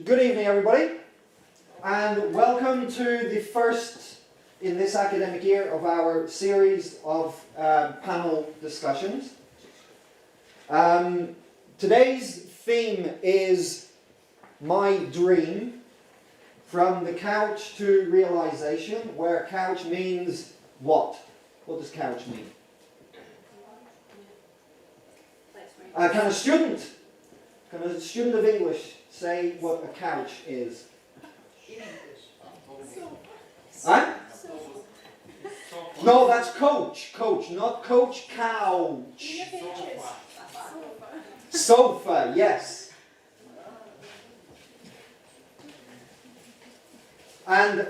Good evening, everybody, and welcome to the first in this academic year of our series of panel discussions. Today's theme is My Dream, from the couch to realization, where couch means what? What does couch mean? Can a student of English say what a couch is? Huh? No, that's coach, not coach, couch. Sofa, yes. And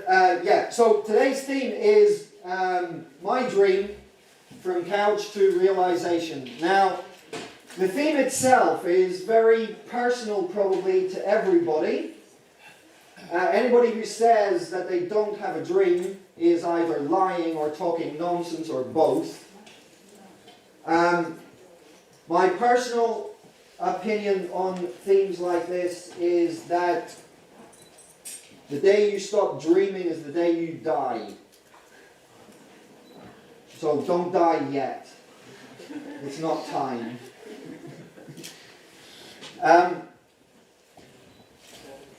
so today's theme is My Dream, from couch to realization. Now, the theme itself is very personal probably to everybody. Anybody who says that they don't have a dream is either lying or talking nonsense or both. My personal opinion on themes like this is that the day you stop dreaming is the day you die. So don't die yet. It's not time.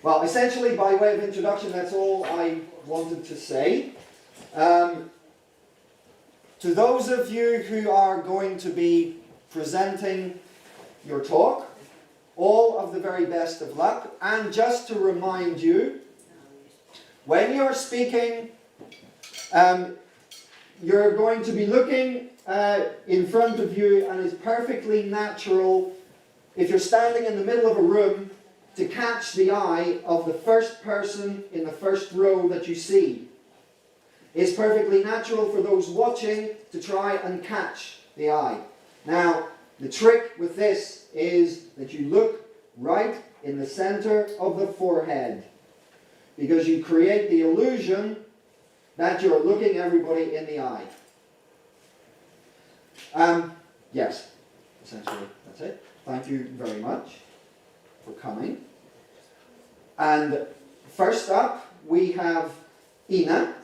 Well, essentially, by way of introduction, that's all I wanted to say. To those of you who are going to be presenting your talk, all of the very best of luck. And just to remind you, when you're speaking, you're going to be looking in front of you, and it's perfectly natural, if you're standing in the middle of a room, to catch the eye of the first person in the first row that you see. It's perfectly natural for those watching to try and catch the eye. Now, the trick with this is that you look right in the center of the forehead, because you create the illusion that you're looking everybody in the eye. Yes, essentially, that's it. Thank you very much for coming. And first up, we have Ina.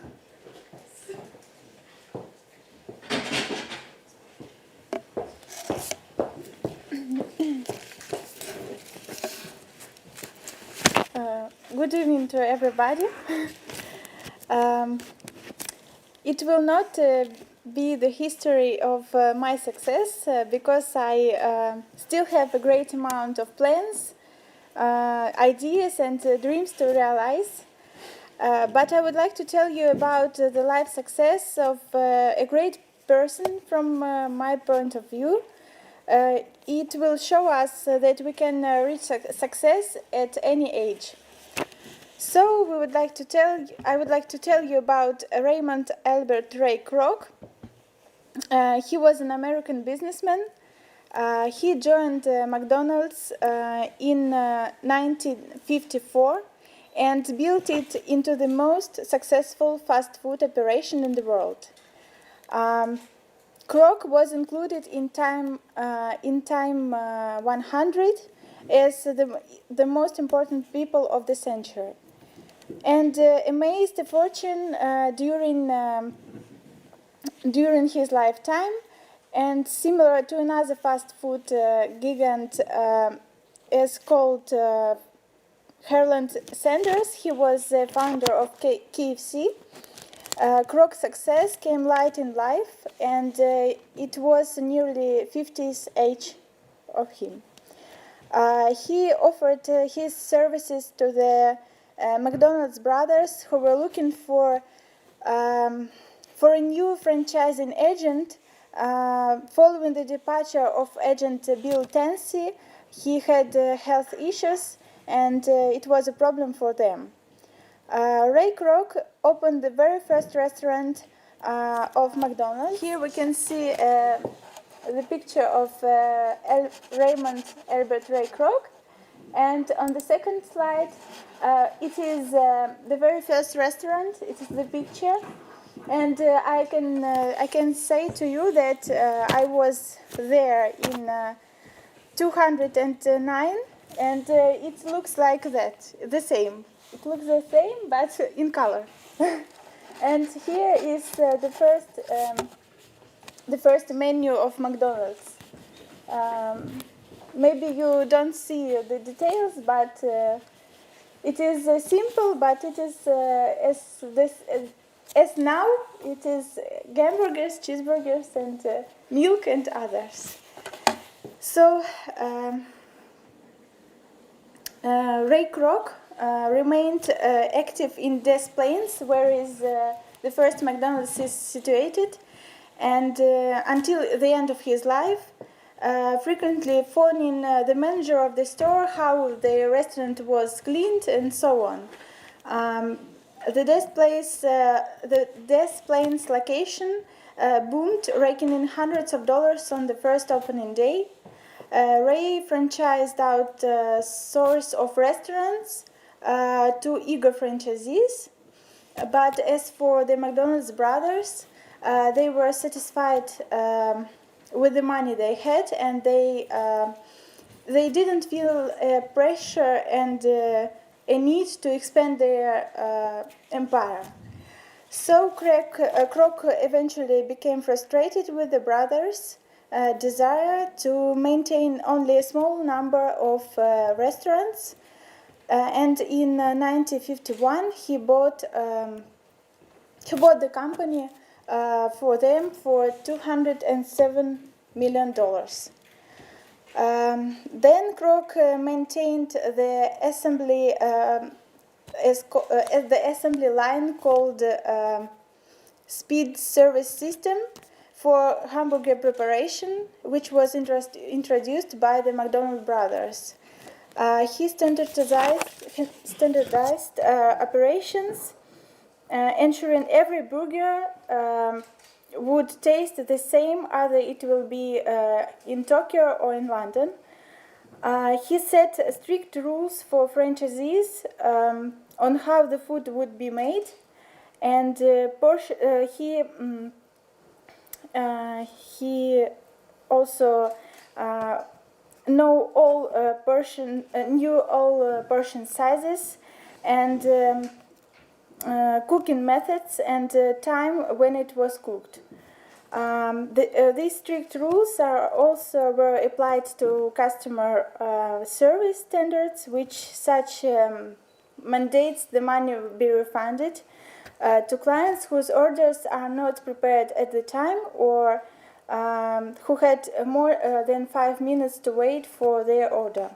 Good evening to everybody. It will not be the history of my success because I still have a great amount of plans, ideas and dreams to realize. But I would like to tell you about the life success of a great person from my point of view. It will show us that we can reach success at any age. So I would like to tell you about Raymond Albert Ray Kroc. He was an American businessman. He joined McDonald's in 1954 and built it into the most successful fast food operation in the world. Kroc was included in Time 100 as the most important people of the century, and amassed a fortune during his lifetime. And similar to another fast food gigant is called Harland Sanders, he was the founder of KFC. Kroc's success came late in life, and it was nearly 50s age of him. He offered his services to the McDonald's brothers, who were looking for a new franchising agent. Following the departure of agent Bill Tansey, he had health issues, and it was a problem for them. Ray Kroc opened the very first restaurant of McDonald's. Here we can see the picture of Raymond Albert Ray Kroc, and on the second slide it is the very first restaurant. It is the picture. And I can say to you that I was there 209, and it looks like that, the same. It looks the same, but in color. And here is the first menu of McDonald's. Maybe you don't see the details, but it is simple, but it is as now it is hamburgers, cheeseburgers, and milk and others. So Ray Kroc remained active in Des Plaines, where is the first McDonald's is situated, and until the end of his life, frequently phoning the manager of the store how the restaurant was cleaned and so on. The Des Plaines location boomed, raking in hundreds of dollars on the first opening day. Ray franchised out source of restaurants to eager franchisees. But as for the McDonald's brothers, they were satisfied with the money they had, and they didn't feel pressure and a need to expand their empire. So Kroc eventually became frustrated with the brothers' desire to maintain only a small number of restaurants, and in 1951 he bought the company for them for $207 million. Then Kroc maintained the assembly line called Speed Service System for hamburger preparation, which was introduced by the McDonald brothers. He standardized operations, ensuring every burger would taste the same, either it will be in Tokyo or in London. He set strict rules for franchisees on how the food would be made, and he also knew all portion sizes and cooking methods and time when it was cooked. These strict rules were applied to customer service standards, which such mandates the money be refunded to clients whose orders are not prepared at the time or who had more than 5 minutes to wait for their order.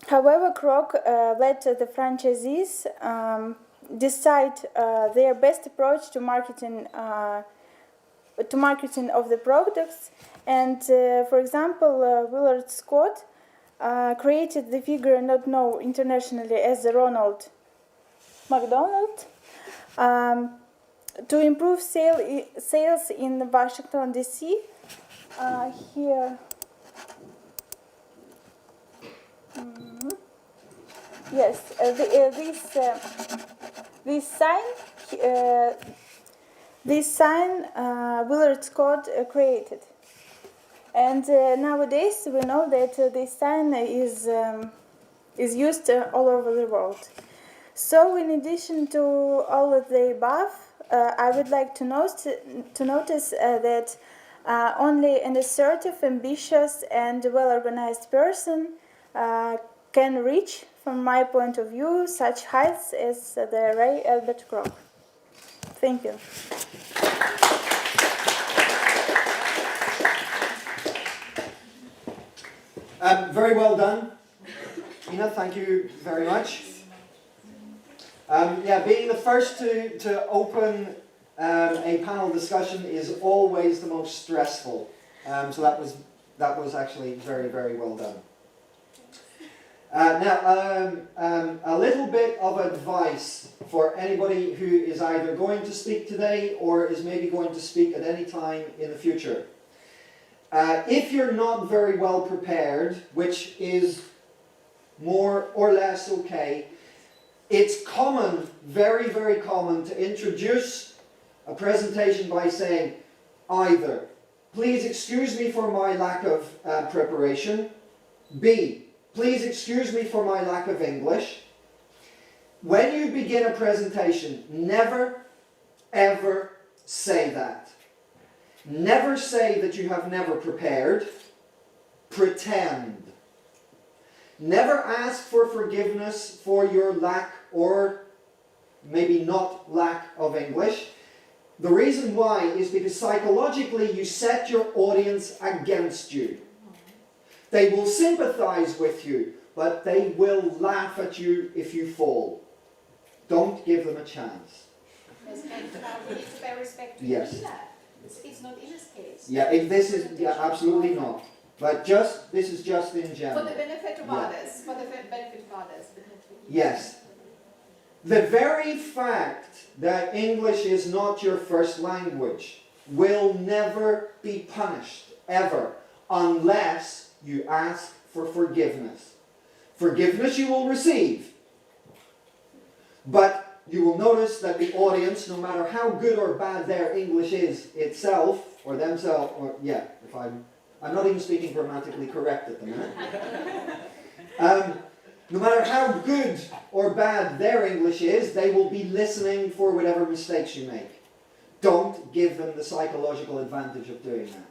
However, Kroc let the franchisees decide their best approach to marketing of the products, and for example, Willard Scott created the figure not known internationally as Ronald McDonald to improve sales in Washington, D.C. Here. Yes, this sign Willard Scott created, and nowadays we know that this sign is used all over the world. So, in addition to all of the above, I would like to notice that only an assertive, ambitious, and well-organized person can reach, from my point of view, such heights as the Ray Albert Kroc. Thank you. Very well done, Ina. Thank you very much. Being the first to open a panel discussion is always the most stressful. So that was actually very, very well done. A little bit of advice for anybody who is either going to speak today or is maybe going to speak at any time in the future. If you're not very well prepared, which is more or less okay, it's common, very, very common, to introduce a presentation by saying either please excuse me for my lack of preparation. B, please excuse me for my lack of English. When you begin a presentation, never, ever say that. Never say that you have never prepared. Pretend. Never ask for forgiveness for your lack or maybe not lack of English. The reason why is because psychologically you set your audience against you. They will sympathize with you, but they will laugh at you if you fall. Don't give them a chance. Yes, and we need to pay respect to Yes. Ina. It's not Ina's case. Yeah, this is absolutely not. But this is just in general. For the benefit of others. For the benefit of others. Yes. The very fact that English is not your first language will never be punished, ever, unless you ask for forgiveness. Forgiveness you will receive. But you will notice that the audience, no matter how good or bad their English is itself, or themselves, or if I'm not even speaking grammatically correct at the minute. No matter how good or bad their English is, they will be listening for whatever mistakes you make. Don't give them the psychological advantage of doing that.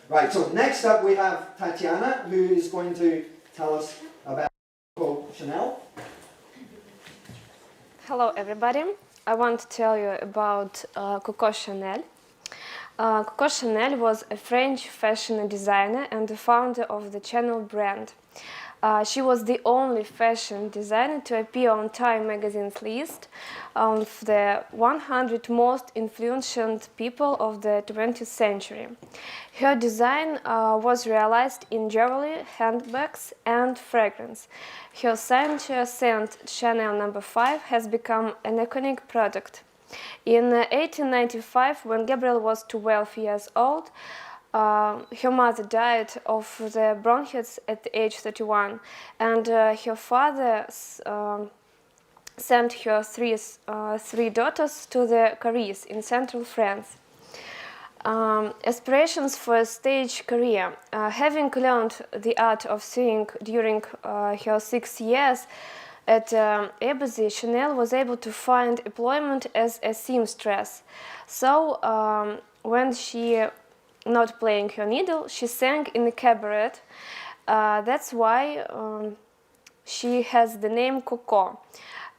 Right, so next up we have Tatiana, who is going to tell us about Coco Chanel. Hello everybody, I want to tell you about Coco Chanel. Coco Chanel was a French fashion designer and the founder of the Chanel brand. She was the only fashion designer to appear on Time magazine's list of the 100 most influential people of the 20th century. Her design was realized in jewelry, handbags and fragrance. Her signature scent Chanel No. 5 has become an iconic product. In 1895, when Gabrielle was 12 years old, her mother died of the bronchitis at age 31, and her father sent her three daughters to the careers in central France. Aspirations for a stage career. Having learned the art of sewing during her 6 years at Ebouzy, Chanel was able to find employment as a seamstress. So when she not playing her needle, she sang in a cabaret. That's why she has the name Coco.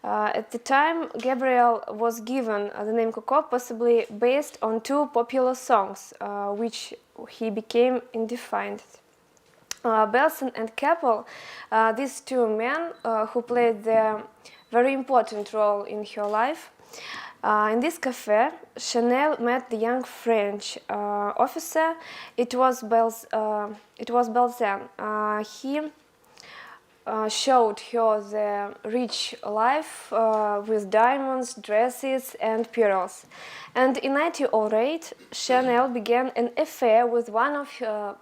At the time, Gabrielle was given the name Coco, possibly based on two popular songs, which he became indefined. Belson and Keppel, these two men who played a very important role in her life. In this cafe, Chanel met the young French officer. It was Belson. He showed her the rich life with diamonds, dresses, and pearls. And in 1908, Chanel began an affair with one of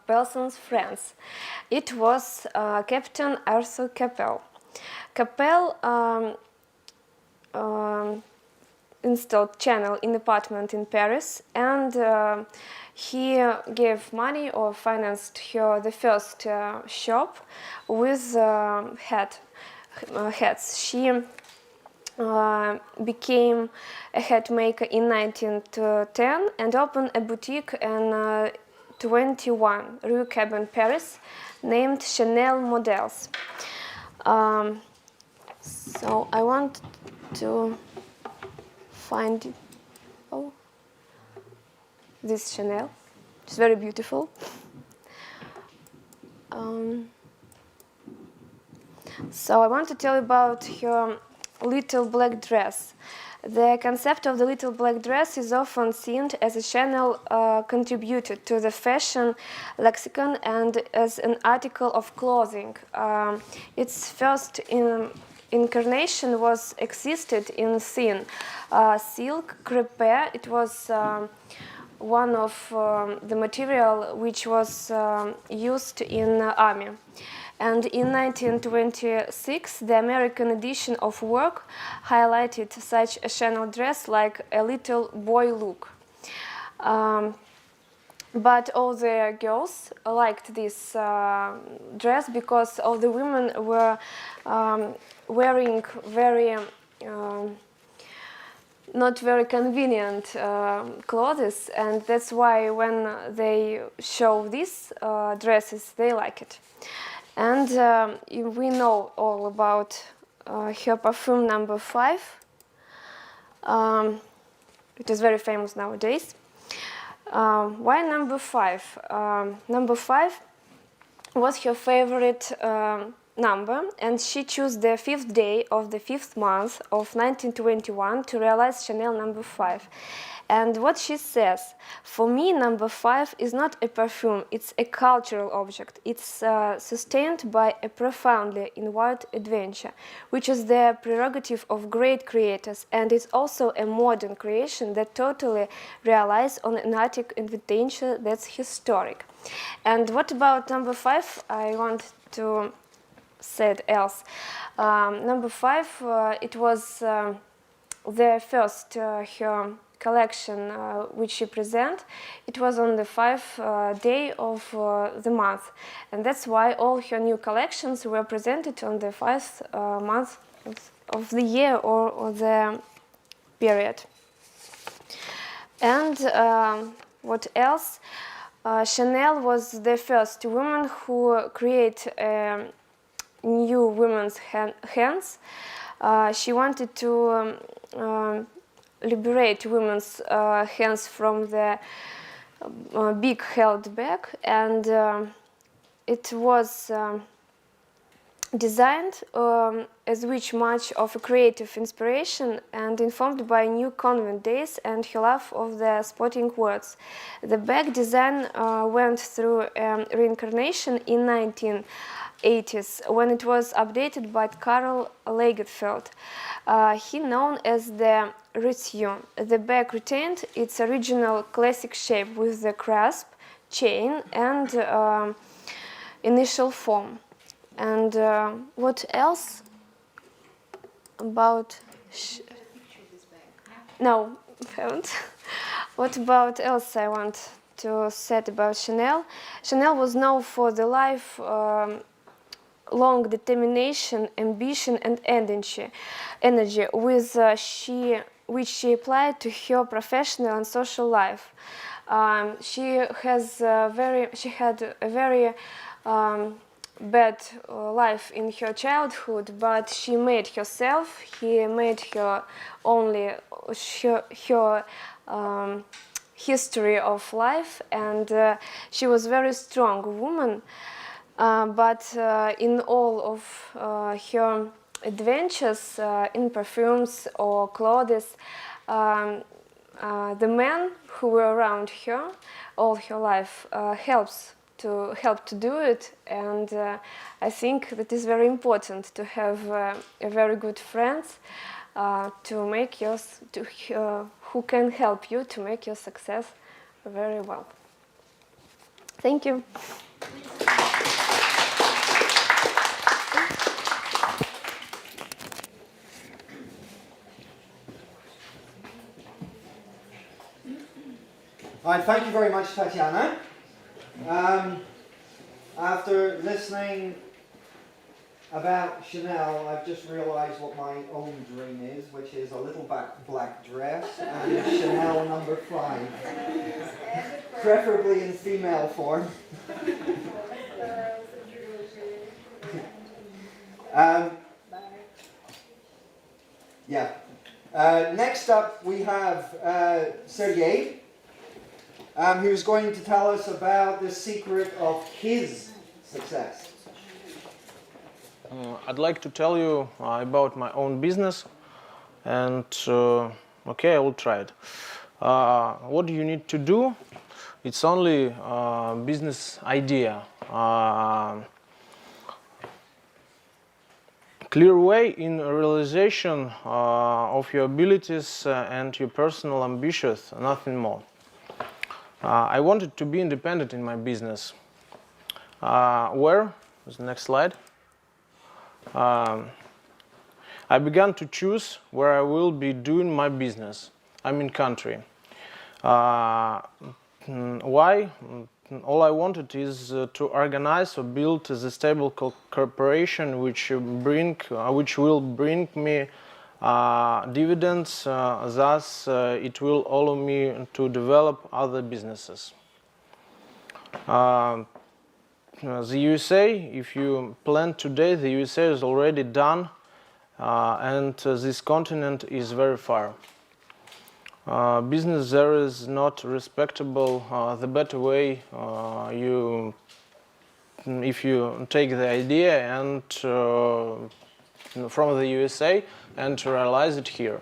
Belson's friends. It was Captain Arthur Capel. Capel installed Chanel in an apartment in Paris, and he gave money or financed her the first shop with hats. She became a hat maker in 1910 and opened a boutique in 21 Rue Cabin, Paris, named Chanel Models. So I want to find this Chanel. It's very beautiful. So I want to tell you about her little black dress. The concept of the little black dress is often seen as a Chanel contributed to the fashion lexicon and as an article of clothing. Its first incarnation was existed in thin silk crêpe. It was one of the material which was used in army. And in 1926, the American edition of Work highlighted such a Chanel dress like a little boy look. but all the girls liked this dress because all the women were wearing very not very convenient clothes, and that's why when they show these dresses, they like it. And we know all about her perfume number 5. It is very famous nowadays. Why number 5? Number 5 was her favorite number, and she chose the 5th day of the 5th month of 1921 to realize Chanel number 5. And what she says, for me, number 5 is not a perfume, it's a cultural object. It's sustained by a profoundly inward adventure, which is the prerogative of great creators, and it's also a modern creation that totally relies on an artistic adventure that's historic. And what about number 5? I want to say it else. Number 5, it was the first her collection which she present. It was on the 5th day of the month, and that's why all her new collections were presented on the 5th month of the year or the period. And what else? Chanel was the first woman who created new women's hands. She wanted to liberate women's hands from the big held bag, and it was designed as which much of a creative inspiration and informed by new convent days and her love of the sporting words. The bag design went through reincarnation in 1980s when it was updated by Karl Lagerfeld. He known as the Retue. The bag retained its original classic shape with the clasp, chain, and initial form. And what else about? No, haven't. What about else I want to say about Chanel? Chanel was known for the lifelong determination, ambition, and energy which she applied to her professional and social life. She had a very bad life in her childhood, but she made herself. He made her only her history of life, and she was a very strong woman. But in all of her adventures in perfumes or clothes, the men who were around her all her life help to do it, and I think that is very important to have a very good friends to make who can help you to make your success very well. Thank you. All right, thank you very much, Tatiana. After listening about Chanel, I've just realized what my own dream is, which is a little black dress and Chanel number 5, preferably in female form. Next up we have Sergey, who's going to tell us about the secret of his success. I'd like to tell you about my own business, and okay, I will try it. What do you need to do? It's only a business idea. Clear way in realization of your abilities and your personal ambitions, nothing more. I wanted to be independent in my business. Where? What's the next slide? I began to choose where I will be doing my business. I'm in country. Why? All I wanted is to organize or build the stable corporation which will bring me dividends. Thus, it will allow me to develop other businesses. The USA, if you plan today, the USA is already done, and this continent is very far. Business there is not respectable. The better way if you take the idea and from the USA and realize it here.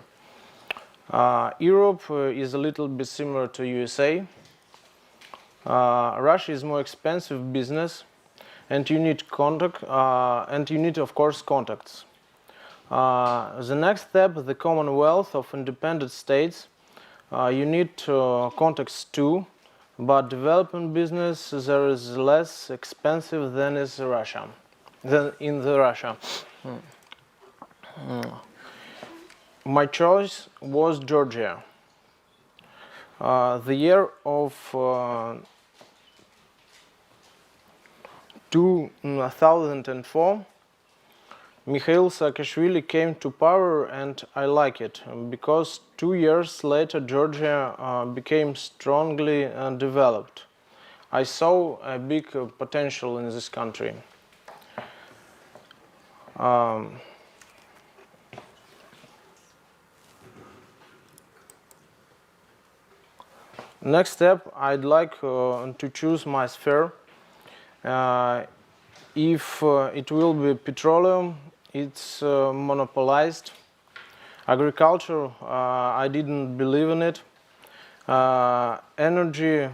Europe is a little bit similar to USA. Russia is more expensive business, and you need of course contacts. The next step, the Commonwealth of Independent States. You need contacts too, but development business there is less expensive than in Russia. My choice was Georgia. The year of 2004, Mikhail Saakashvili came to power, and I like it because 2 years later Georgia became strongly developed. I saw a big potential in this country. Next step, I'd like to choose my sphere. If it will be petroleum, it's monopolized. Agriculture, I didn't believe in it. Energy,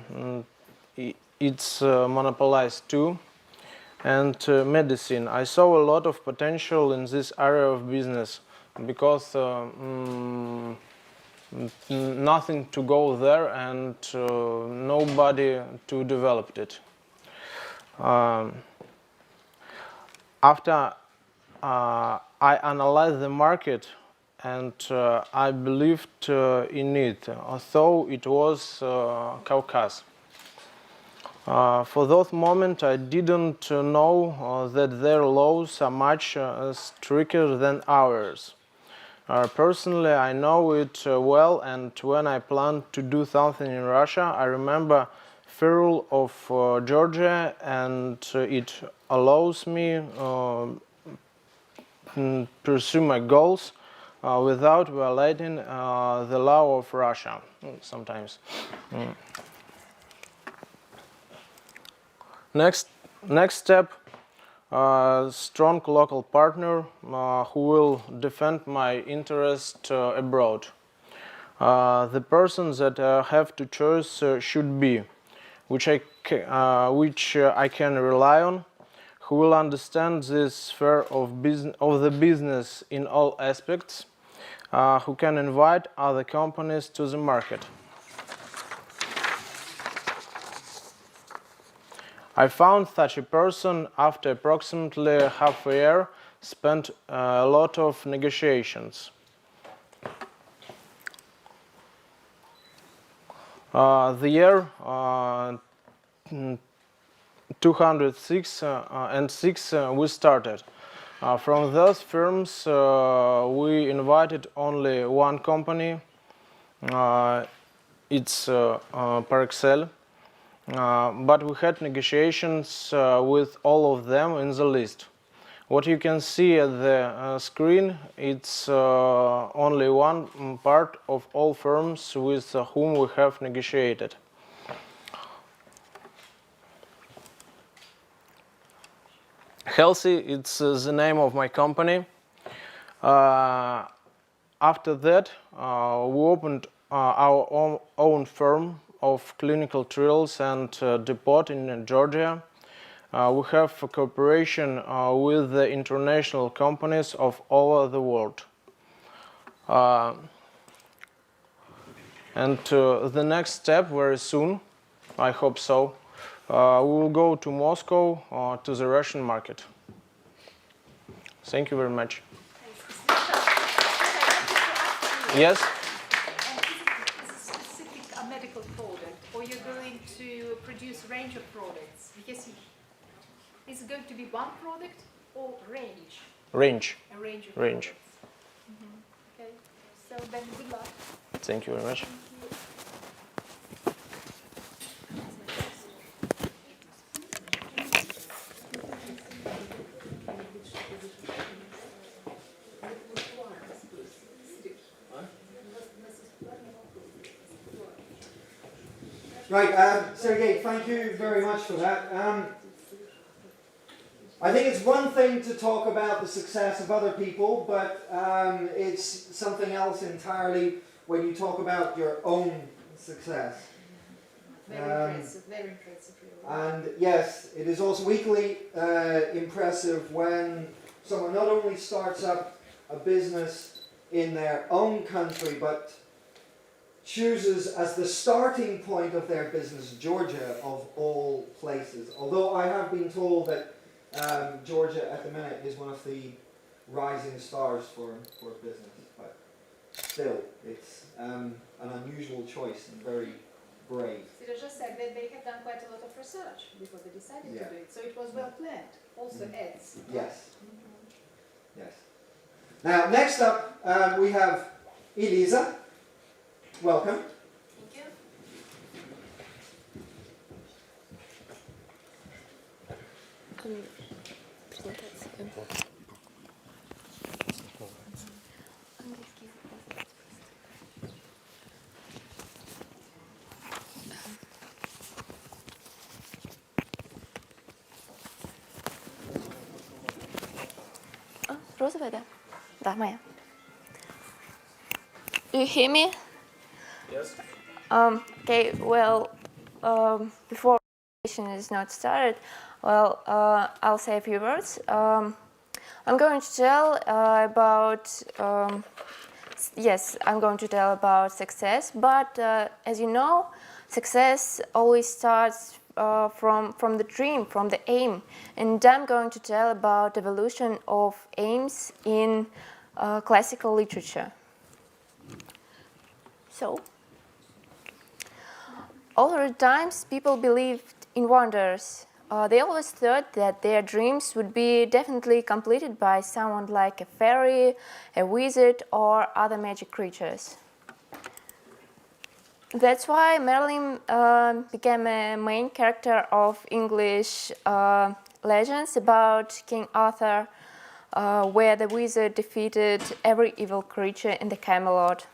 it's monopolized too. And medicine, I saw a lot of potential in this area of business because nothing to go there and nobody to develop it. After I analyzed the market and I believed in it, although it was Caucasus. For that moment, I didn't know that their laws are much stricter than ours. Personally, I know it well, and when I planned to do something in Russia, I remember rule of Georgia, and it allows me pursue my goals without violating the law of Russia sometimes. Next step, strong local partner who will defend my interest abroad. The person that I have to choose should be which I can rely on, who will understand this sphere of the business in all aspects, who can invite other companies to the market. I found such a person after approximately half a year, spent a lot of negotiations. The year 2006 and 6 we started. From those firms we invited only one company, it's Parexel, but we had negotiations with all of them in the list. What you can see at the screen, it's only one part of all firms with whom we have negotiated. Healthy, it's the name of my company. After that, we opened our own firm of clinical trials and depot in Georgia. We have a cooperation with the international companies of all over the world. And the next step, very soon, I hope so, we will go to Moscow to the Russian market. Thank you very much. Is Yes? it a specific medical product, or you're going to produce a range of products? Because is it going to be one product or range? Range. A range of Range. products. Okay. So then good luck. Thank you very much. Right, Sergey, thank you very much for that. I think it's one thing to talk about the success of other people, but it's something else entirely when you talk about your own success. Very impressive. Really. And yes, it is also equally impressive when someone not only starts up a business in their own country, but chooses as the starting point of their business Georgia, of all places. Although I have been told that Georgia at the minute is one of the rising stars for business, but still, it's an unusual choice and very brave. Sergey said that they have done quite a lot of research before they decided Yeah. to do it, so it was well planned. Also adds. Yes. Yes. Now, next up, we have Elisa. Welcome. Thank you. Розовая, да? Да, моя. Do you hear me? Yes. Okay, well, before the presentation is not started, well, I'll say a few words. I'm going to tell I'm going to tell about success, but as you know, success always starts from the dream, from the aim, and I'm going to tell about evolution of aims in classical literature. So, older times, people believed in wonders. They always thought that their dreams would be definitely completed by someone like a fairy, a wizard, or other magic creatures. That's why Merlin became a main character of English legends about King Arthur, where the wizard defeated every evil creature in the Camelot.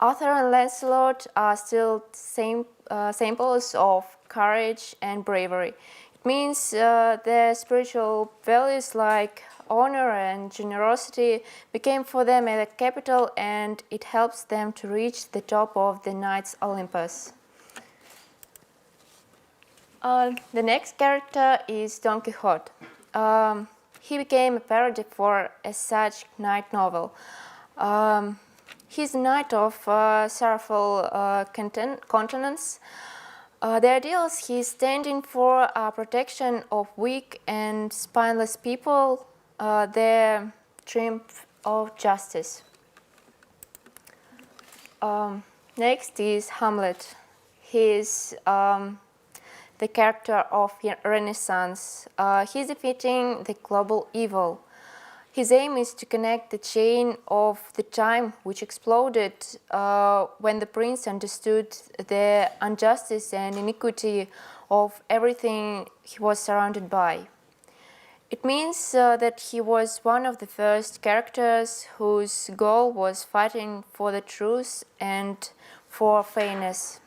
Arthur and Lancelot are still samples of courage and bravery. It means their spiritual values like honor and generosity became for them a capital, and it helps them to reach the top of the Knights Olympus. The next character is Don Quixote. He became a parody for a such knight novel. He's a knight of sorrowful countenance. The ideals he's standing for are protection of weak and spineless people, their triumph of justice. Next is Hamlet. He's the character of Renaissance. He's defeating the global evil. His aim is to connect the chain of the time which exploded when the prince understood the injustice and iniquity of everything he was surrounded by. It means that he was one of the first characters whose goal was fighting for the truth and for fairness.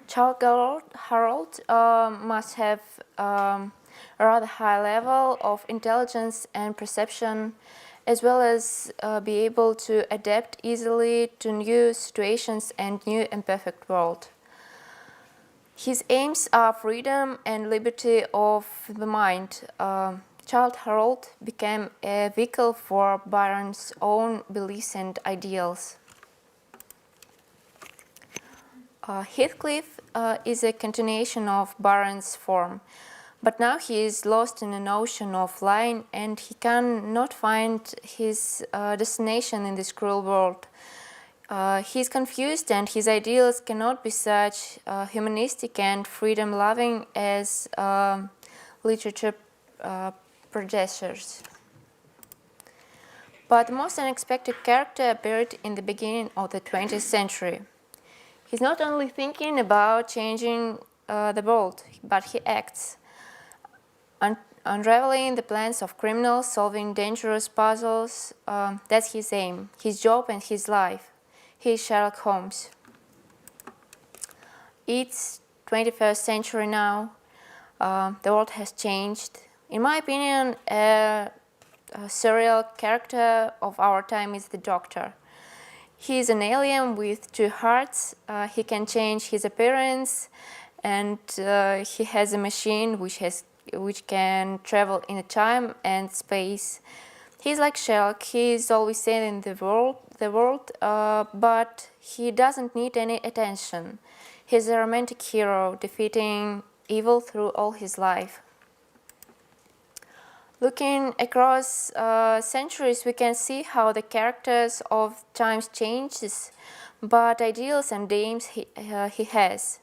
Childe Harold must have a rather high level of intelligence and perception, as well as be able to adapt easily to new situations and new imperfect world. His aims are freedom and liberty of the mind. Childe Harold became a vehicle for Byron's own beliefs and ideals. Heathcliff is a continuation of Byron's form, but now he is lost in an ocean of lying, and he cannot find his destination in this cruel world. He's confused, and his ideals cannot be such humanistic and freedom-loving as literature predecessors. But the most unexpected character appeared in the beginning of the 20th century. He's not only thinking about changing the world, but he acts, unraveling the plans of criminals, solving dangerous puzzles. That's his aim, his job, and his life. He's Sherlock Holmes. It's 21st century now. The world has changed. In my opinion, a serial character of our time is the Doctor. He is an alien with two hearts. He can change his appearance, and he has a machine which can travel in time and space. He's like Sherlock. He's always saving the world, but he doesn't need any attention. He's a romantic hero, defeating evil through all his life. Looking across centuries, we can see how the characters of times changes, but ideals and aims he has.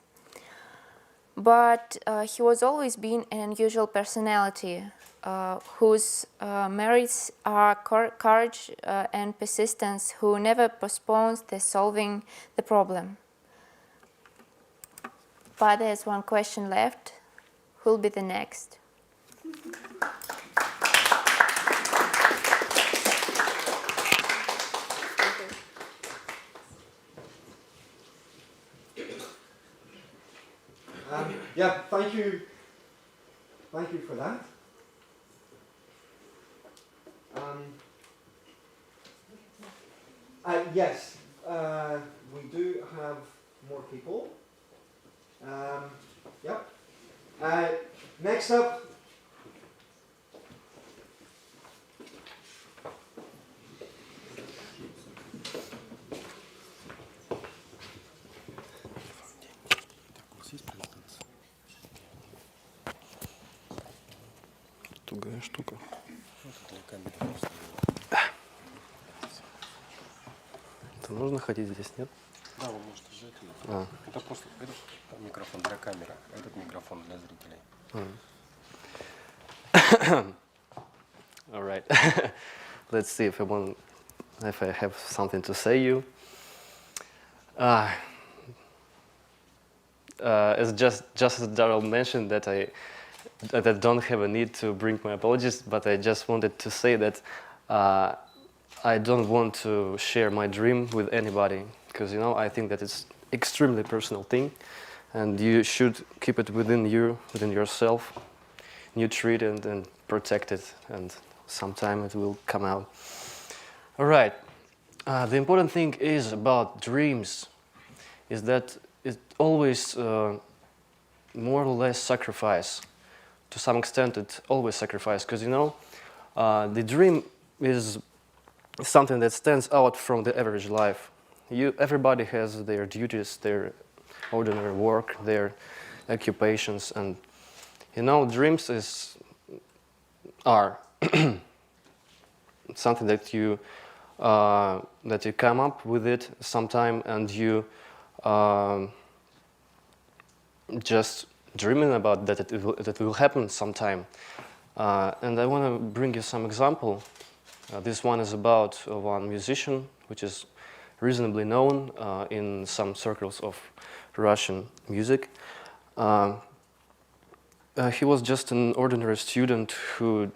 But he was always been an unusual personality, whose merits are courage and persistence, who never postpones the solving the problem. But there's one question left. Who'll be the next? Yeah, thank you. Thank you for that. Yes, we do have more people. Yep. Next up. Тугая штука. Это нужно ходить здесь, нет? Да, вы можете сжать. Это просто этот микрофон для камеры, а этот микрофон для зрителей. All right. Let's see if I have something to say you. As just as Daryl mentioned that I don't have a need to bring my apologies, but I just wanted to say that I don't want to share my dream with anybody, because I think that it's extremely personal thing, and you should keep it within yourself, nurture it and protect it, and sometime it will come out. All right. The important thing is about dreams is that it always more or less sacrifice. To some extent, it always sacrifice, because the dream is something that stands out from the average life. Everybody has their duties, their ordinary work, their occupations, and dreams are something that you come up with it sometime, and you just dreaming about that it will happen sometime. And I want to bring you some example. This one is about one musician which is reasonably known in some circles of Russian music. He was just an ordinary student who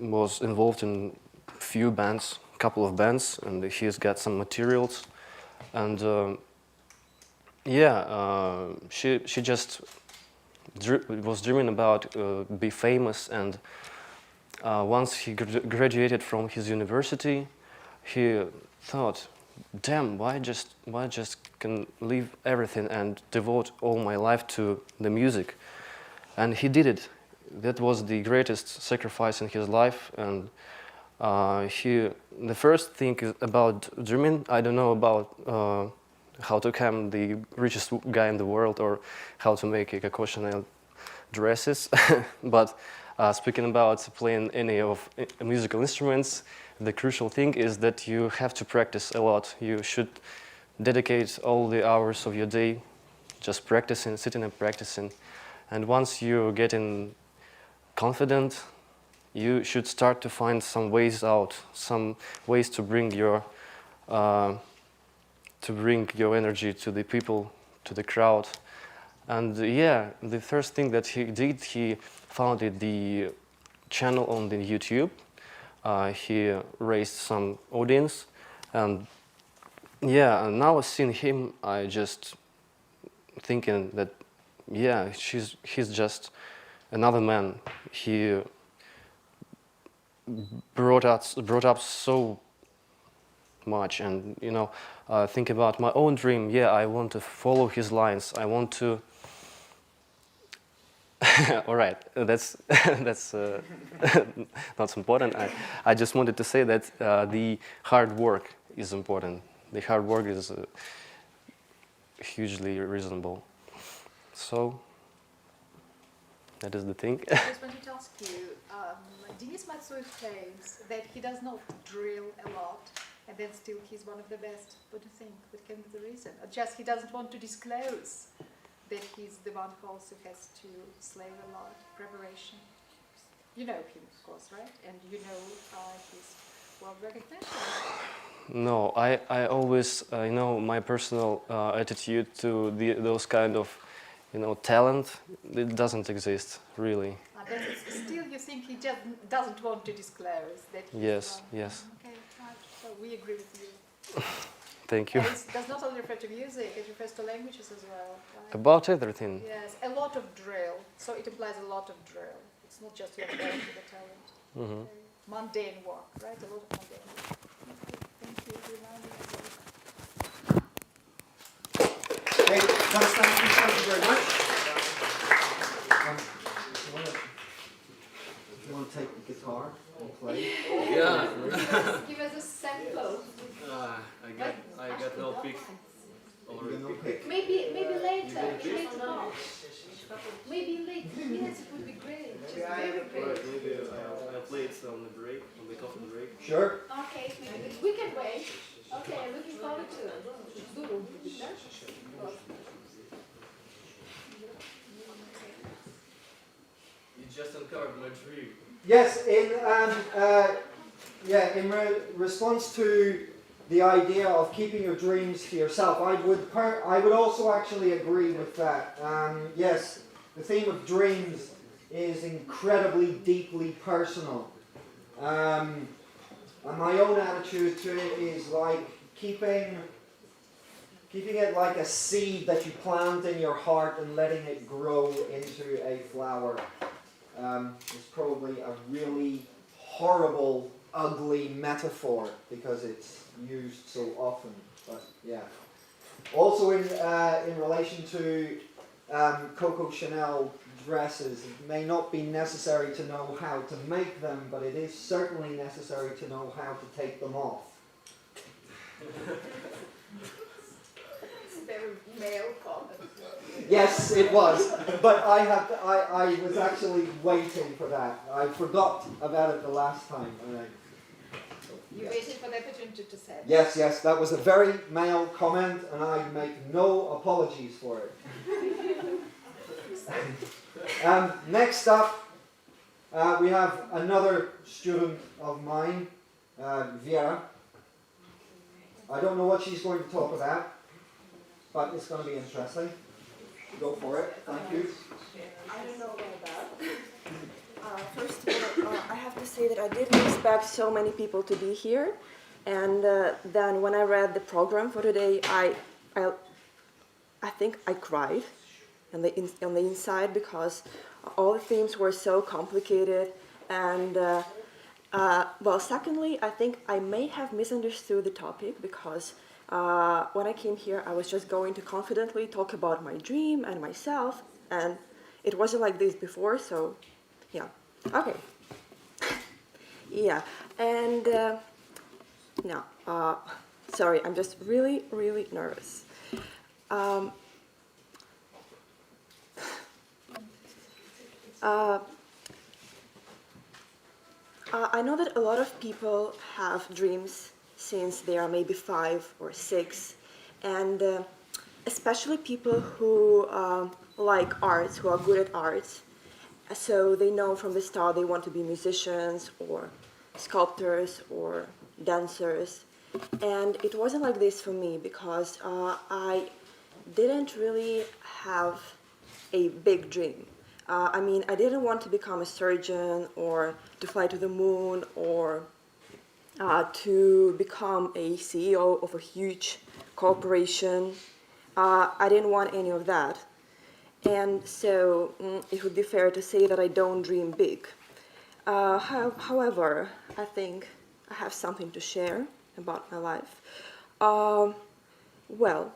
was involved in couple of bands, and he's got some materials, and she just was dreaming about be famous, and once he graduated from his university, he thought, damn, why just can leave everything and devote all my life to the music? And he did it. That was the greatest sacrifice in his life. And the first thing is about dreaming. I don't know about how to become the richest guy in the world or how to make Coco Chanel dresses, but Speaking about playing any of musical instruments, the crucial thing is that you have to practice a lot. You should dedicate all the hours of your day just practicing, sitting and practicing. And once you're getting confident, you should start to find some ways out, some ways to bring your energy to the people, to the crowd. And yeah, the first thing that he did, he founded the channel on the YouTube. He raised some audience, and yeah, and now seeing him, I just thinking that yeah, he's just another man. He brought up so much, and you know, think about my own dream. Yeah, I want to follow his lines. I want to. All right, that's not so important. I just wanted to say that the hard work is important. The hard work is hugely reasonable. So that is the thing. I just wanted to ask you, Denis Matsuev claims that he does not drill a lot, and then still he's one of the best. What do you think? What can be the reason? Or just he doesn't want to disclose that he's the one who also has to slave a lot, preparation. You know him, of course, right? And you know his world recognition. No, I always, you know, my personal attitude to those kind of, you know, talent, it doesn't exist, really. But still you think he just doesn't want to disclose that he's Yes, one. yes. Okay, right. So we agree with you. Thank you. And it does not only refer to music, it refers to languages as well. Right? About everything. Yes, a lot of drill. So it implies a lot of drill. It's not just your talent to the talent. Mm-hmm. Okay. Mundane work, right? A lot of mundane work. Okay, thank you for reminding us of it. Okay, Constantine, thank you very much. Do you want to take the guitar and play? Yeah. Give us a sample. I got no pick. You no pick. Maybe later. Later on. Maybe later. Yes, it would be great. Just very great. Maybe I'll play it on the break, on the coffee break. Sure. Okay, we can wait. Okay, looking forward to it. You just uncovered my dream. Yes, in response to the idea of keeping your dreams to yourself, I would also actually agree with that. Yes, the theme of dreams is incredibly deeply personal. And my own attitude to it is like keeping it like a seed that you plant in your heart and letting it grow into a flower. It's probably a really horrible, ugly metaphor because it's used so often. But yeah. Also in relation to Coco Chanel dresses, it may not be necessary to know how to make them, but it is certainly necessary to know how to take them off. It's a very male comment. Yes, it was, but I was actually waiting for that. I forgot about it the last time. You waited for the opportunity to say it. Yes, that was a very male comment, and I make no apologies for it. Next up, we have another student of mine, Vera. I don't know what she's going to talk about, but it's going to be interesting. Go for it. Thank you. I don't know what about. First of all, I have to say that I didn't expect so many people to be here, and then when I read the program for today, I think I cried on the inside because all the themes were so complicated, and well, secondly, I think I may have misunderstood the topic because when I came here, I was just going to confidently talk about my dream and myself, and it wasn't like this before, so yeah. Okay. Yeah, and no, sorry, I'm just really, really nervous. I know that a lot of people have dreams since they are maybe 5 or 6, and especially people who like arts, who are good at arts. So they know from the start they want to be musicians or sculptors or dancers. And it wasn't like this for me because I didn't really have a big dream. I mean, I didn't want to become a surgeon or to fly to the moon or to become a CEO of a huge corporation. I didn't want any of that. And so it would be fair to say that I don't dream big. However, I think I have something to share about my life. Well,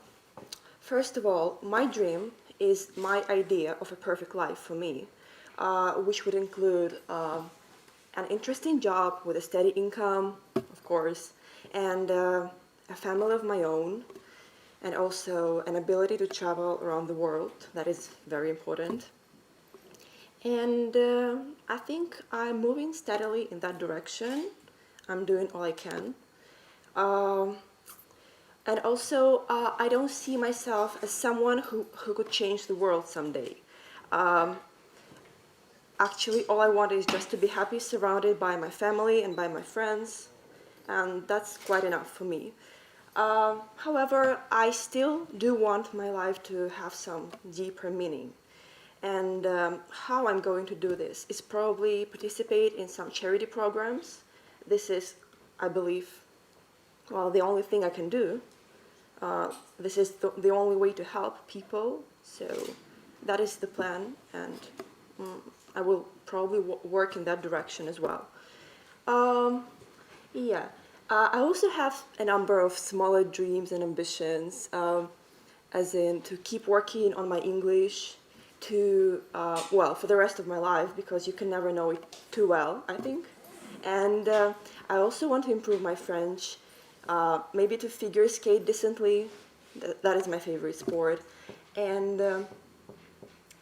first of all, my dream is my idea of a perfect life for me, which would include an interesting job with a steady income, of course, and a family of my own, and also an ability to travel around the world. That is very important. And I think I'm moving steadily in that direction. I'm doing all I can. And also, I don't see myself as someone who could change the world someday. Actually, all I want is just to be happy, surrounded by my family and by my friends, and that's quite enough for me. However, I still do want my life to have some deeper meaning. And how I'm going to do this is probably participate in some charity programs. This is, I believe, well, the only thing I can do. This is the only way to help people. So that is the plan, and I will probably work in that direction as well. Yeah. I also have a number of smaller dreams and ambitions, as in to keep working on my English, to, well, for the rest of my life, because you can never know it too well, I think. And I also want to improve my French, maybe to figure skate decently. That is my favorite sport. And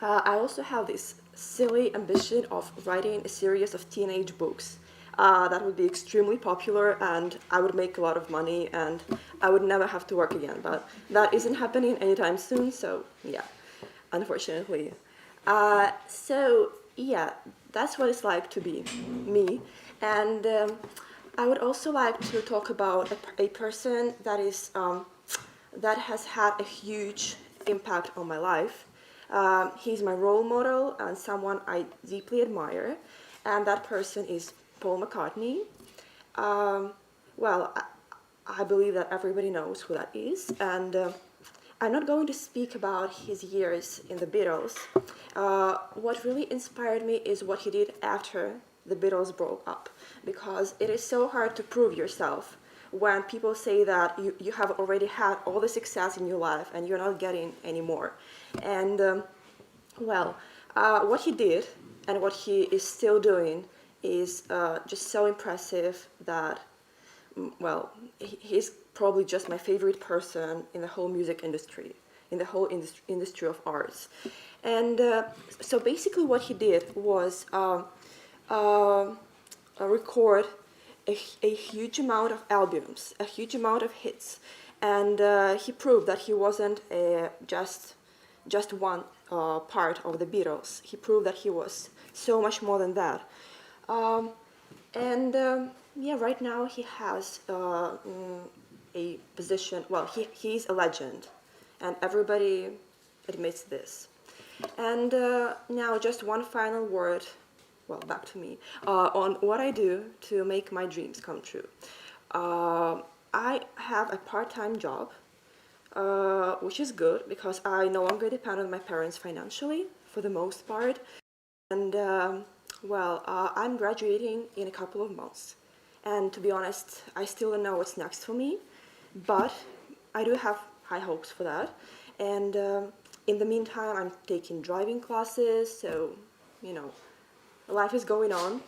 I also have this silly ambition of writing a series of teenage books. That would be extremely popular, and I would make a lot of money, and I would never have to work again. But that isn't happening anytime soon, so yeah, unfortunately. So yeah, that's what it's like to be me. And I would also like to talk about a person that is that has had a huge impact on my life. He's my role model and someone I deeply admire, and that person is Paul McCartney. Well, I believe that everybody knows who that is, and I'm not going to speak about his years in the Beatles. What really inspired me is what he did after the Beatles broke up, because it is so hard to prove yourself when people say that you have already had all the success in your life and you're not getting any more. And well, what he did and what he is still doing is just so impressive that, well, he's probably just my favorite person in the whole music industry, in the whole industry of arts. And so basically what he did was record a huge amount of albums, a huge amount of hits. And he proved that he wasn't just one part of the Beatles. He proved that he was so much more than that. Yeah, right now he has a position, well, he's a legend, and everybody admits this. And now just one final word, well, back to me, on what I do to make my dreams come true. I have a part-time job, which is good because I no longer depend on my parents financially, for the most part. And well, I'm graduating in a couple of months. And to be honest, I still don't know what's next for me, but I do have high hopes for that. And in the meantime, I'm taking driving classes, so, you know, life is going on.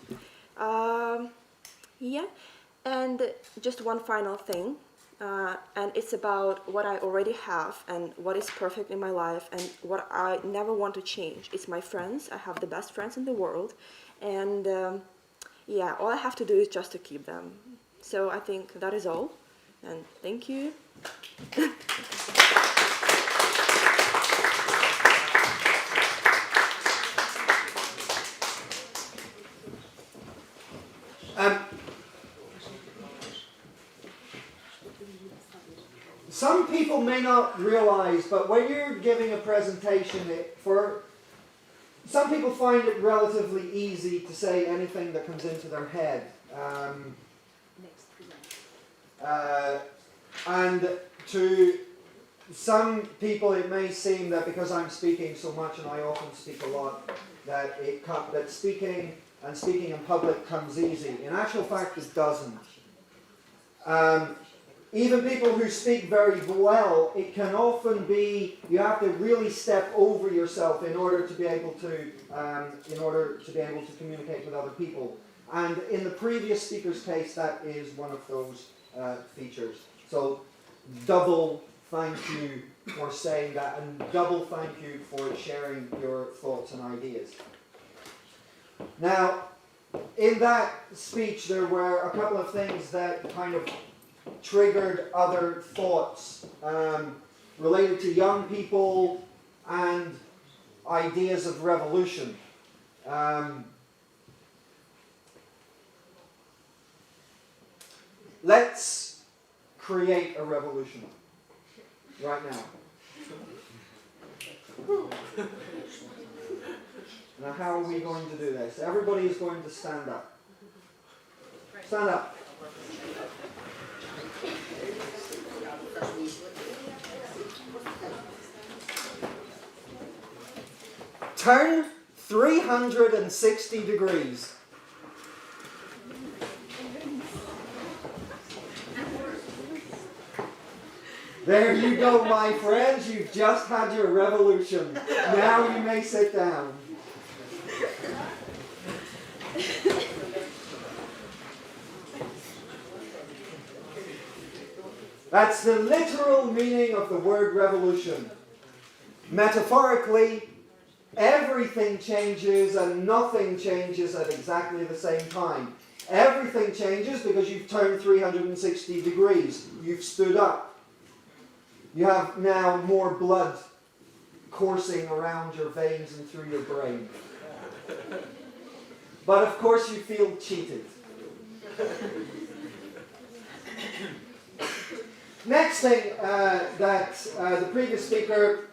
Yeah, and just one final thing, and it's about what I already have and what is perfect in my life and what I never want to change. It's my friends. I have the best friends in the world, and yeah, all I have to do is just to keep them. So I think that is all, and thank you. Some people may not realize, but when you're giving a presentation, some people find it relatively easy to say anything that comes into their head. And to some people it may seem that because I'm speaking so much, and I often speak a lot, that speaking in public comes easy. In actual fact, it doesn't. Even people who speak very well, it can often be you have to really step over yourself in order to be able to communicate with other people. And in the previous speaker's case, that is one of those features. So, double thank you for saying that, and double thank you for sharing your thoughts and ideas. Now, in that speech, there were a couple of things that kind of triggered other thoughts related to young people and ideas of revolution. Let's create a revolution right now. Now, how are we going to do this? Everybody is going to stand up. Stand up. Turn 360 degrees. There you go, my friends. You've just had your revolution. Now you may sit down. That's the literal meaning of the word revolution. Metaphorically, everything changes and nothing changes at exactly the same time. Everything changes because you've turned 360 degrees. You've stood up. You have now more blood coursing around your veins and through your brain. But of course you feel cheated. Next thing that the previous speaker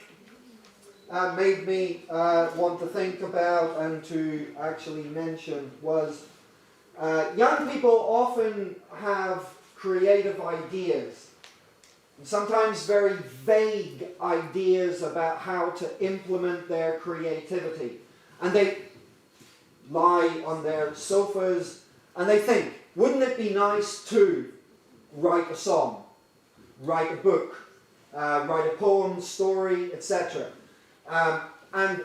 made me want to think about and to actually mention was young people often have creative ideas. Sometimes very vague ideas about how to implement their creativity. And they lie on their sofas and they think, wouldn't it be nice to write a song, write a book, write a poem, story, etc. And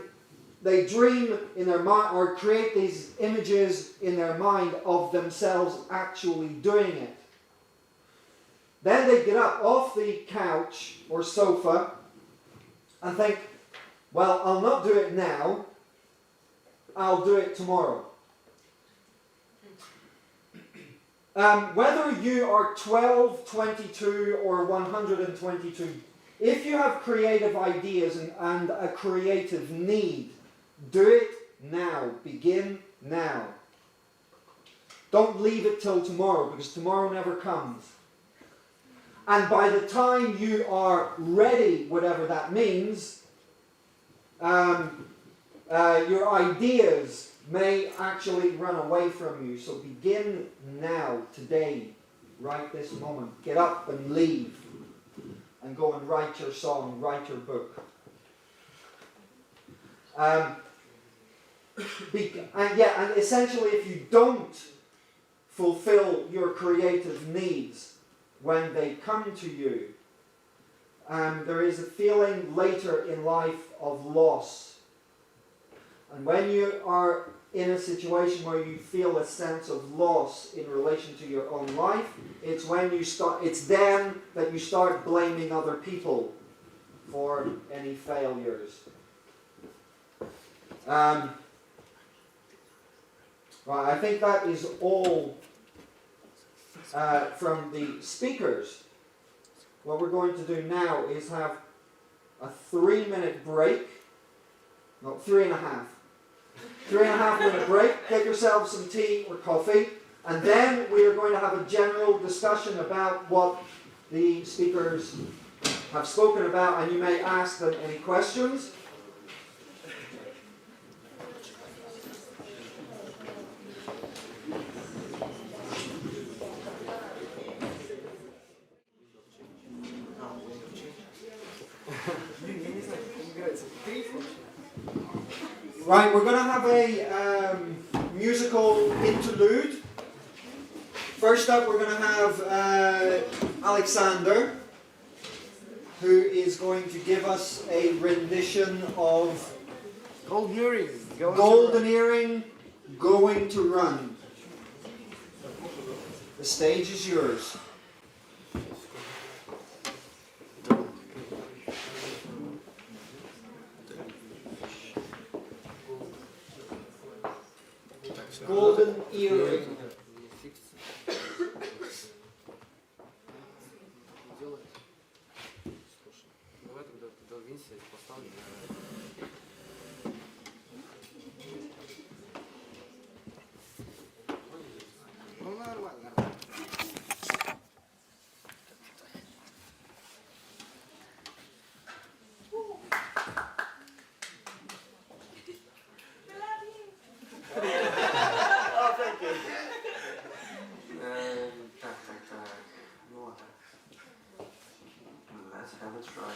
they dream in their mind or create these images in their mind of themselves actually doing it. Then they get up off the couch or sofa and think, well, I'll not do it now, I'll do it tomorrow. Whether you are 12, 22 or 122, if you have creative ideas and a creative need, do it now. Begin now. Don't leave it till tomorrow, because tomorrow never comes. And by the time you are ready, whatever that means, your ideas may actually run away from you. So begin now, today, right this moment. Get up and leave. And go and write your song, write your book. And essentially if you don't fulfill your creative needs when they come to you, there is a feeling later in life of loss. And when you are in a situation where you feel a sense of loss in relation to your own life, it's then that you start blaming other people for any failures. Right, I think that is all from the speakers. What we're going to do now is have a 3-minute break. No, 3.5. 3.5-minute break. Get yourself some tea or coffee. And then we are going to have a general discussion about what the speakers have spoken about, and you may ask them any questions. Right, we're going to have a musical interlude. First up, we're going to have Alexander, who is going to give us a rendition of Golden Earring. Golden Earring, Going to Run. The stage is yours. Golden Earring. Давай тогда пододвинься и поставлю. Ну нормально. Так. Ну ладно. Let's have a try.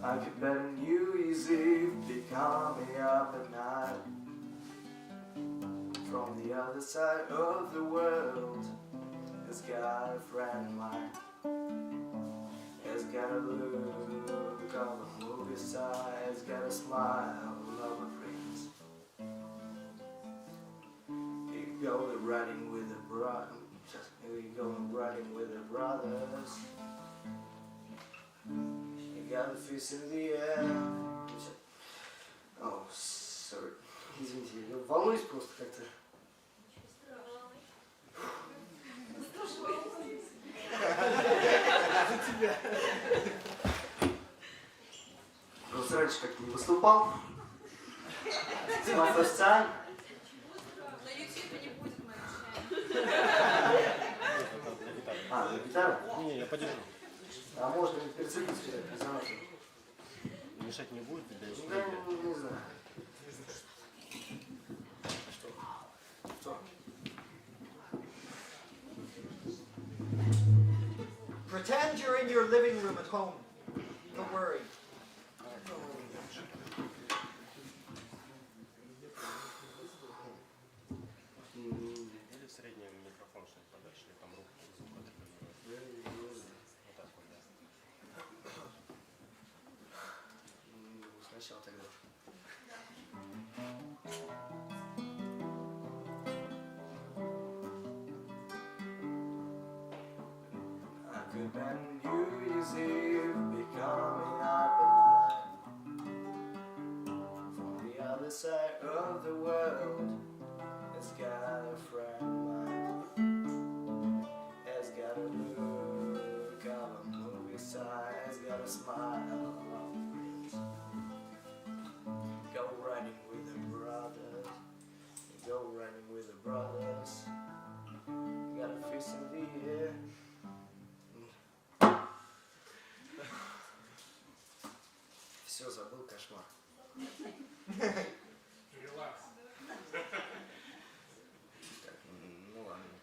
I could bet on you easy, be calling me up at night. From the other side of the world, has got a friend of mine. Has got a look of a movie star, has got a smile of a prince. You go riding with the brothers. You got the fist in the air. Oh, sorry. Извините, я волнуюсь просто как-то. Просто раньше как-то не выступал. It's my first time. На YouTube не будет, мы обещаем. А, на гитару? Не, я подержу. А можно прицепить сюда, резонатор? Мешать не будет, да? Да, не знаю. Что? Pretend you're in your living room at home. Don't worry. Или средний микрофон, чтобы подальше, или там руку звук отрегулировать. Вот так вот, да. Сначала тогда. I could bend you easy, be coming up at night. From the other side of the world, has got a friend of mine. Has got a look of a movie star, has got a smile of a prince. Go running with the brothers. Go running with the brothers. Got a fist in the air. Все, забыл, кошмар. Так, ну ладно.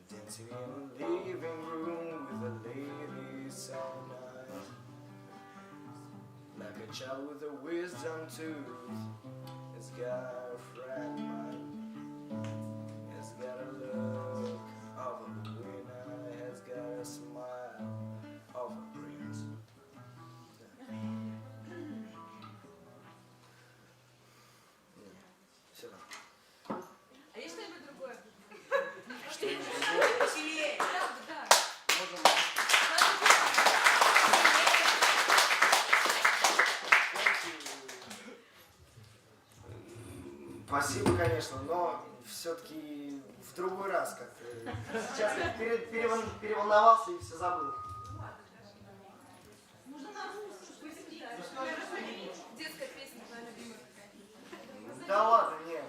Dancing in the living room with a lady so nice. Like a child with a wisdom tooth. Has got a friend of mine. Has got a look of a winner. Has got a smile of a prince. Все там. А есть что-нибудь другое? Что-нибудь другое? Веселее. Да. Можем. Спасибо, конечно, но все-таки в другой раз как-то. Сейчас я переволновался и все забыл. Детская песня, твоя любимая какая-нибудь. Да ладно, нет.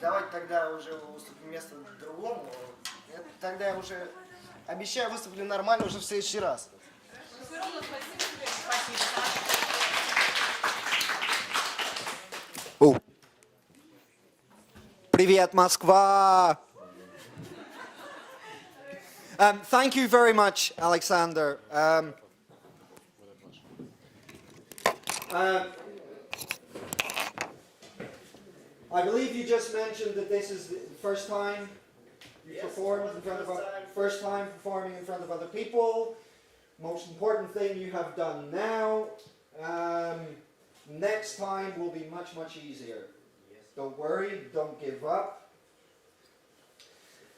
Давайте тогда уже уступим место другому. Тогда я уже обещаю, выступлю нормально уже в следующий раз. Все равно спасибо. О. Привет, Москва! Thank you very much, Alexander. I believe you just mentioned that this is the first time you performed in front of first time performing in front of other people. Most important thing you have done now. Next time will be much, much easier. Don't worry, don't give up.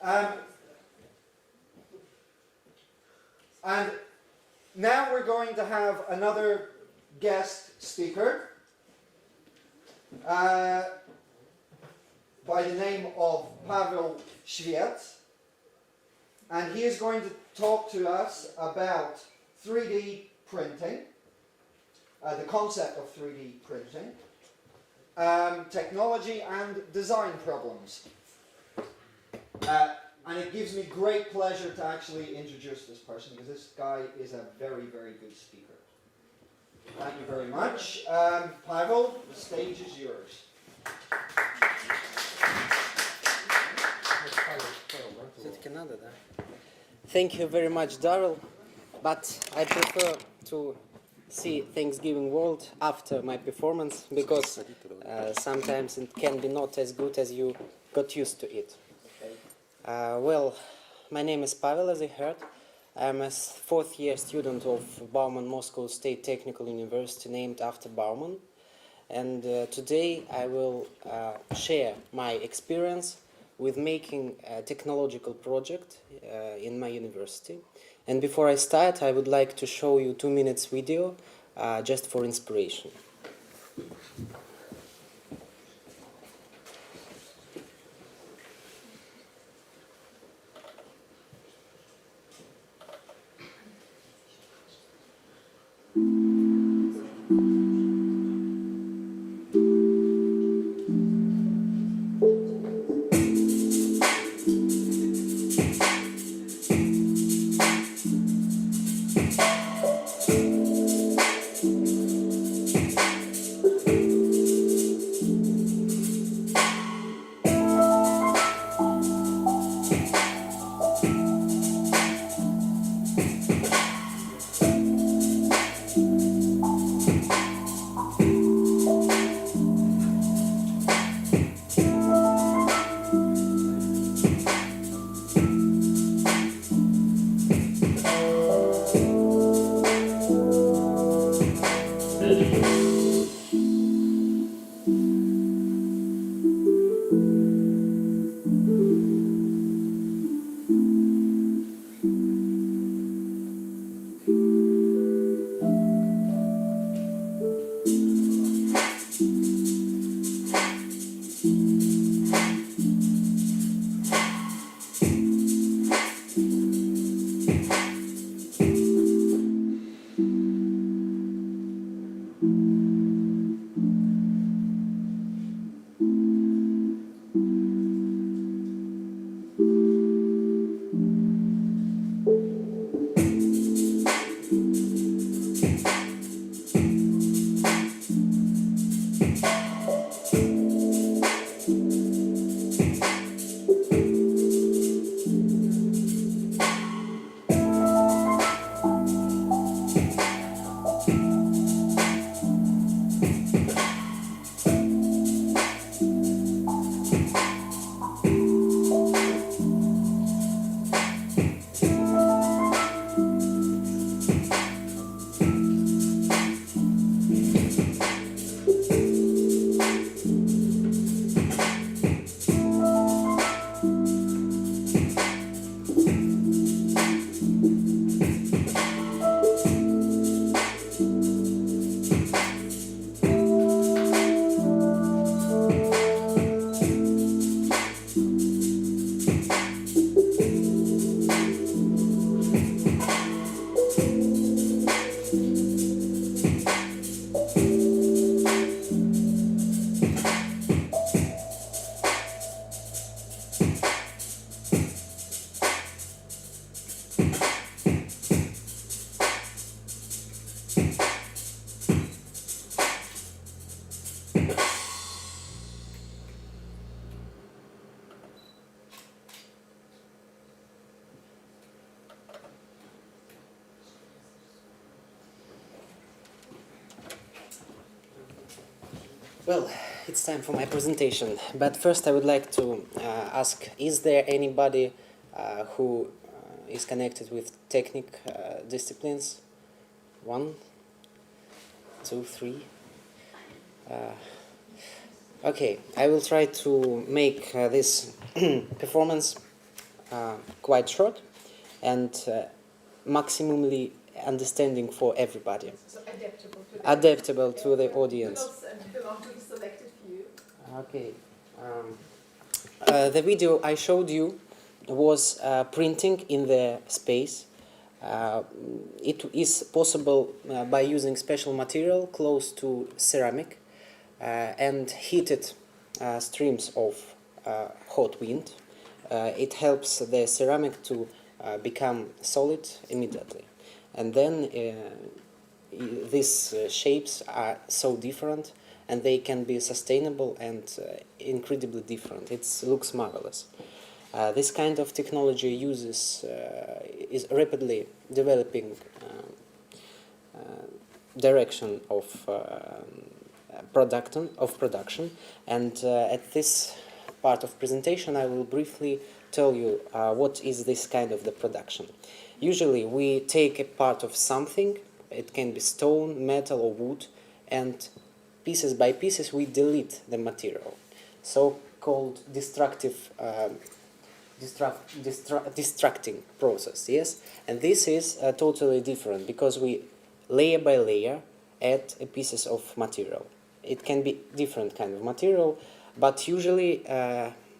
And now we're going to have another guest speaker by the name of Pavel Shvets. And he is going to talk to us about 3D printing, the concept of 3D printing, technology and design problems. And it gives me great pleasure to actually introduce this person because this guy is a very, very good speaker. Thank you very much. Pavel, the stage is yours. Все-таки надо, да? Thank you very much, Daryl. But I prefer to see Thanksgiving World after my performance because sometimes it can be not as good as you got used to it. Well, my name is Pavel, as I heard. I'm a fourth-year student of Bauman Moscow State Technical University, named after Bauman. And today I will share my experience with making a technological project in my university. And before I start, I would like to show you 2 minutes video just for inspiration. Well, it's time for my presentation, but first I would like to ask, is there anybody who is connected with technic disciplines? 1, 2, 3. Okay, I will try to make this performance quite short and maximally understanding for everybody. So Adaptable to the audience. And belong to the selected few. Okay. The video I showed you was printing in the space. It is possible by using special material close to ceramic and heated streams of hot wind. It helps the ceramic to become solid immediately. And then these shapes are so different, and they can be sustainable and incredibly different. It looks marvelous. This kind of technology is rapidly developing direction of production, and at this part of presentation I will briefly tell you what is this kind of the production. Usually we take a part of something, it can be stone, metal or wood, and pieces by pieces we delete the material, so-called destructing process, yes? And this is totally different because we layer by layer add pieces of material. It can be different kind of material, but usually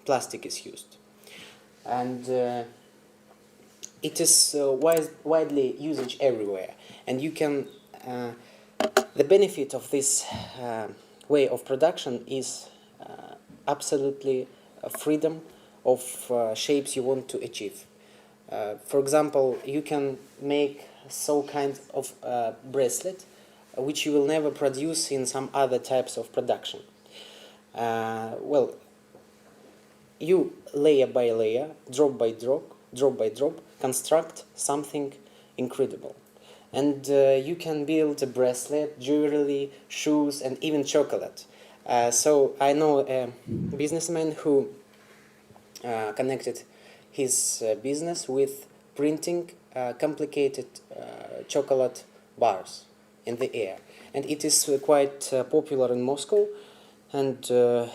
plastic is used. And it is widely used everywhere. And you can, the benefit of this way of production is absolutely freedom of shapes you want to achieve. For example, you can make kind of bracelet which you will never produce in some other types of production. Well, you layer by layer, drop by drop, construct something incredible. And you can build a bracelet, jewelry, shoes, and even chocolate. So I know a businessman who connected his business with printing complicated chocolate bars in the air. And it is quite popular in Moscow. And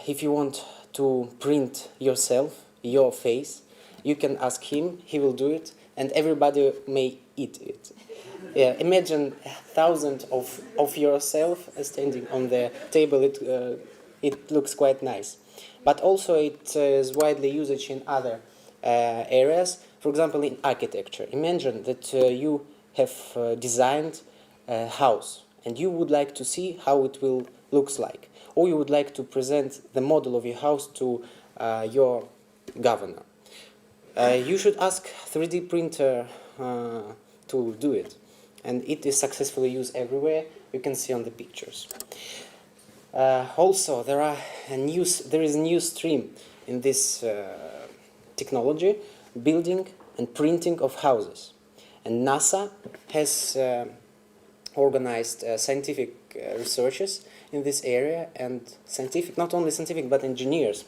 if you want to print yourself, your face, you can ask him, he will do it, and everybody may eat it. Yeah, imagine thousands of yourself standing on the table. It looks quite nice. But also it is widely used in other areas. For example, in architecture. Imagine that you have designed a house and you would like to see how it will looks like. Or you would like to present the model of your house to your governor. You should ask 3D printer to do it. And it is successfully used everywhere. You can see on the pictures. Also, there is a new stream in this technology, building and printing of houses. And NASA has organized scientific researches in this area, and not only scientific, but engineers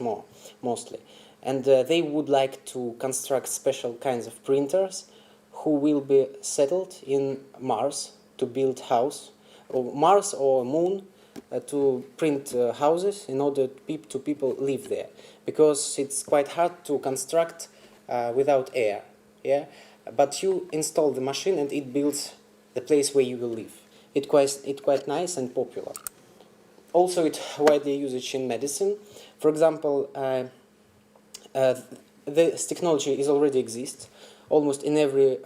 mostly. And they would like to construct special kinds of printers who will be settled in Mars to build house, or Mars or Moon to print houses in order to people live there, because it's quite hard to construct without air. Yeah, but you install the machine and it builds the place where you will live. It's quite nice and popular. Also, it's widely used in medicine. For example, this technology is already exists almost in every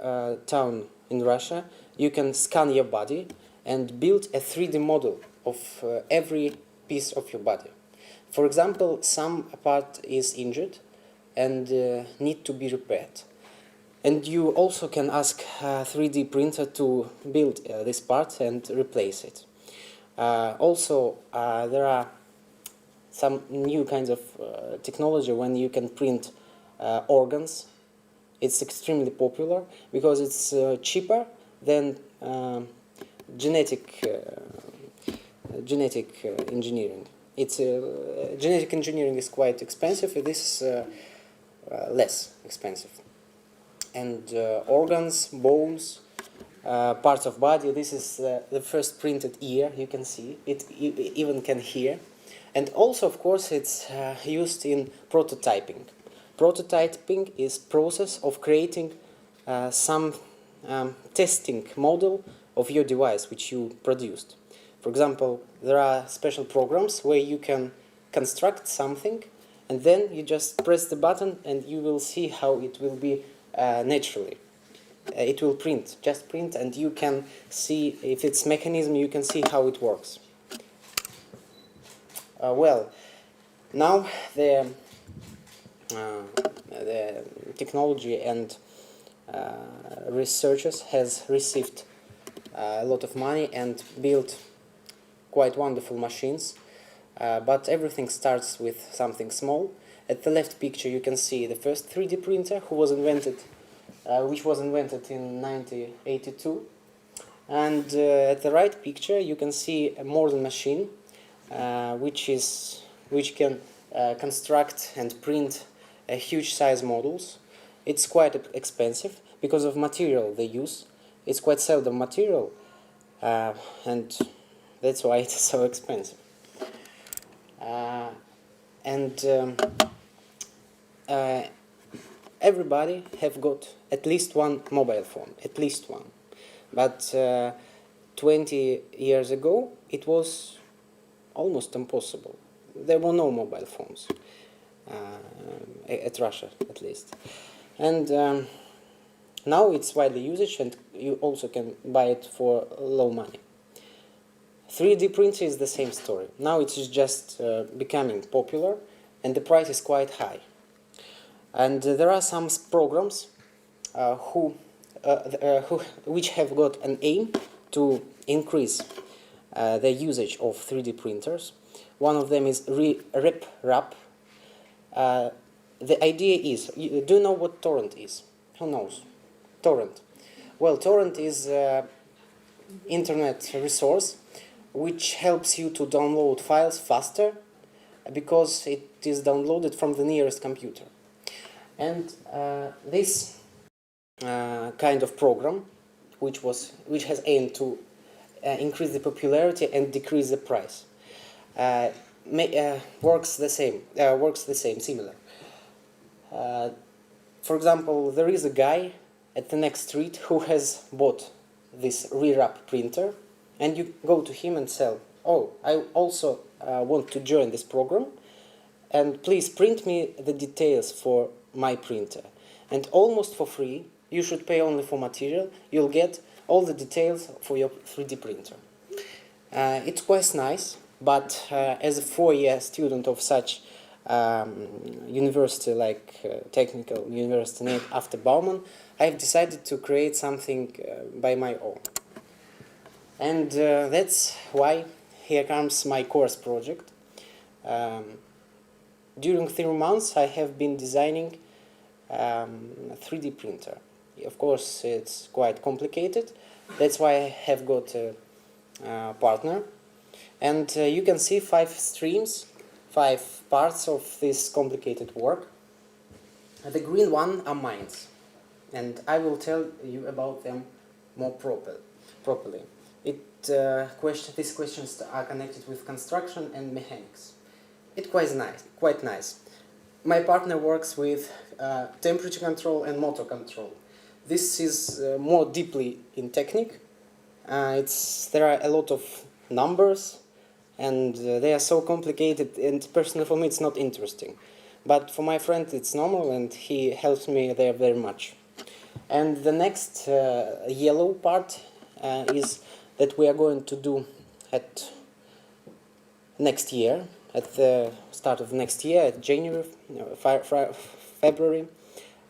town in Russia. You can scan your body and build a 3D model of every piece of your body. For example, some part is injured and need to be repaired. And you also can ask a 3D printer to build this part and replace it. Also, there are some new kinds of technology when you can print organs. It's extremely popular because it's cheaper than genetic engineering. Genetic engineering is quite expensive. This is less expensive. And organs, bones, parts of body. This is the first printed ear. You can see it. Even can hear. And also, of course, it's used in prototyping. Prototyping is process of creating some testing model of your device which you produced. For example, there are special programs where you can construct something and then you just press the button and you will see how it will be naturally. It will print, just print, and you can see if it's mechanism, you can see how it works. Well, now the technology and researchers has received a lot of money and built quite wonderful machines, but everything starts with something small. At the left picture you can see the first 3D printer which was invented in 1982, and at the right picture you can see a modern machine which can construct and print huge size models. It's quite expensive because of material they use. It's quite seldom material, and that's why it's so expensive. Everybody have got at least one mobile phone, at least one. But 20 years ago, it was almost impossible. There were no mobile phones, at Russia at least. And now it's widely used, and you also can buy it for low money. 3D printer is the same story. Now it is just becoming popular, and the price is quite high. And there are some programs which have got an aim to increase the usage of 3D printers. One of them is RepRap. The idea is, do you know what torrent is? Who knows? Torrent. Well, torrent is an internet resource which helps you to download files faster because it is downloaded from the nearest computer. And this kind of program, which has aimed to increase the popularity and decrease the price, works the same, similar. For example, there is a guy at the next street who has bought this RepRap printer, and you go to him and say, "Oh, I also want to join this program, and please print me the details for my printer." And almost for free, you should pay only for material, you'll get all the details for your 3D printer. It's quite nice, but as a 4-year student of such university like Technical University named after Bauman, I've decided to create something by my own. And that's why here comes my course project. During 3 months I have been designing a 3D printer. Of course it's quite complicated, that's why I have got a partner. And you can see 5 streams, 5 parts of this complicated work. The green one are mines, and I will tell you about them more properly. These questions are connected with construction and mechanics. It's quite nice. My partner works with temperature control and motor control. This is more deeply in technique. There are a lot of numbers, and they are so complicated, and personally for me it's not interesting. But for my friend it's normal, and he helps me there very much. And the next yellow part is that we are going to do at next year, at the start of next year, at January, February.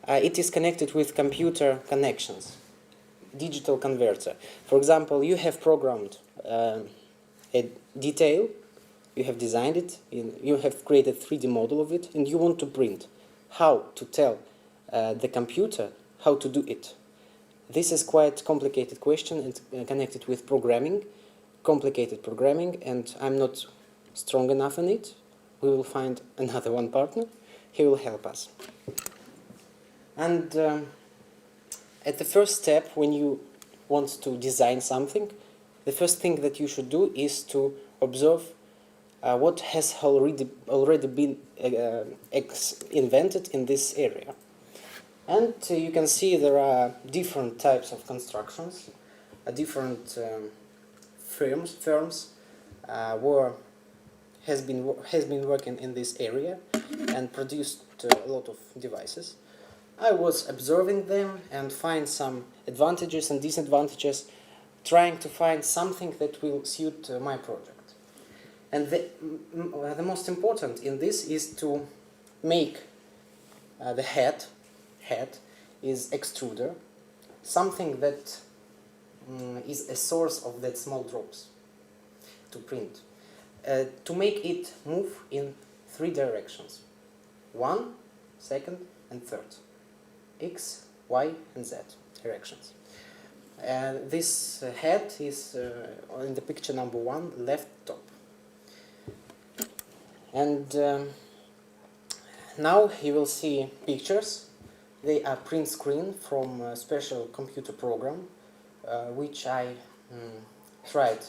It is connected with computer connections, digital converter. For example, you have programmed a detail you have designed it, you have created 3D model of it, and you want to print. How to tell the computer how to do it? This is quite complicated question and connected with programming, complicated programming, and I'm not strong enough in it. We will find another one partner. He will help us. And at the first step, when you want to design something, the first thing that you should do is to observe what has already been invented in this area. And you can see there are different types of constructions, different firms where has been working in this area and produced a lot of devices. I was observing them and find some advantages and disadvantages, trying to find something that will suit my project. And the most important in this is to make the head is extruder, something that is a source of that small drops to print. To make it move in 3 directions, 1, 2nd, and 3rd, X, Y, and Z directions. This head is in the picture number 1, left top. And now you will see pictures. They are print screen from a special computer program, which I tried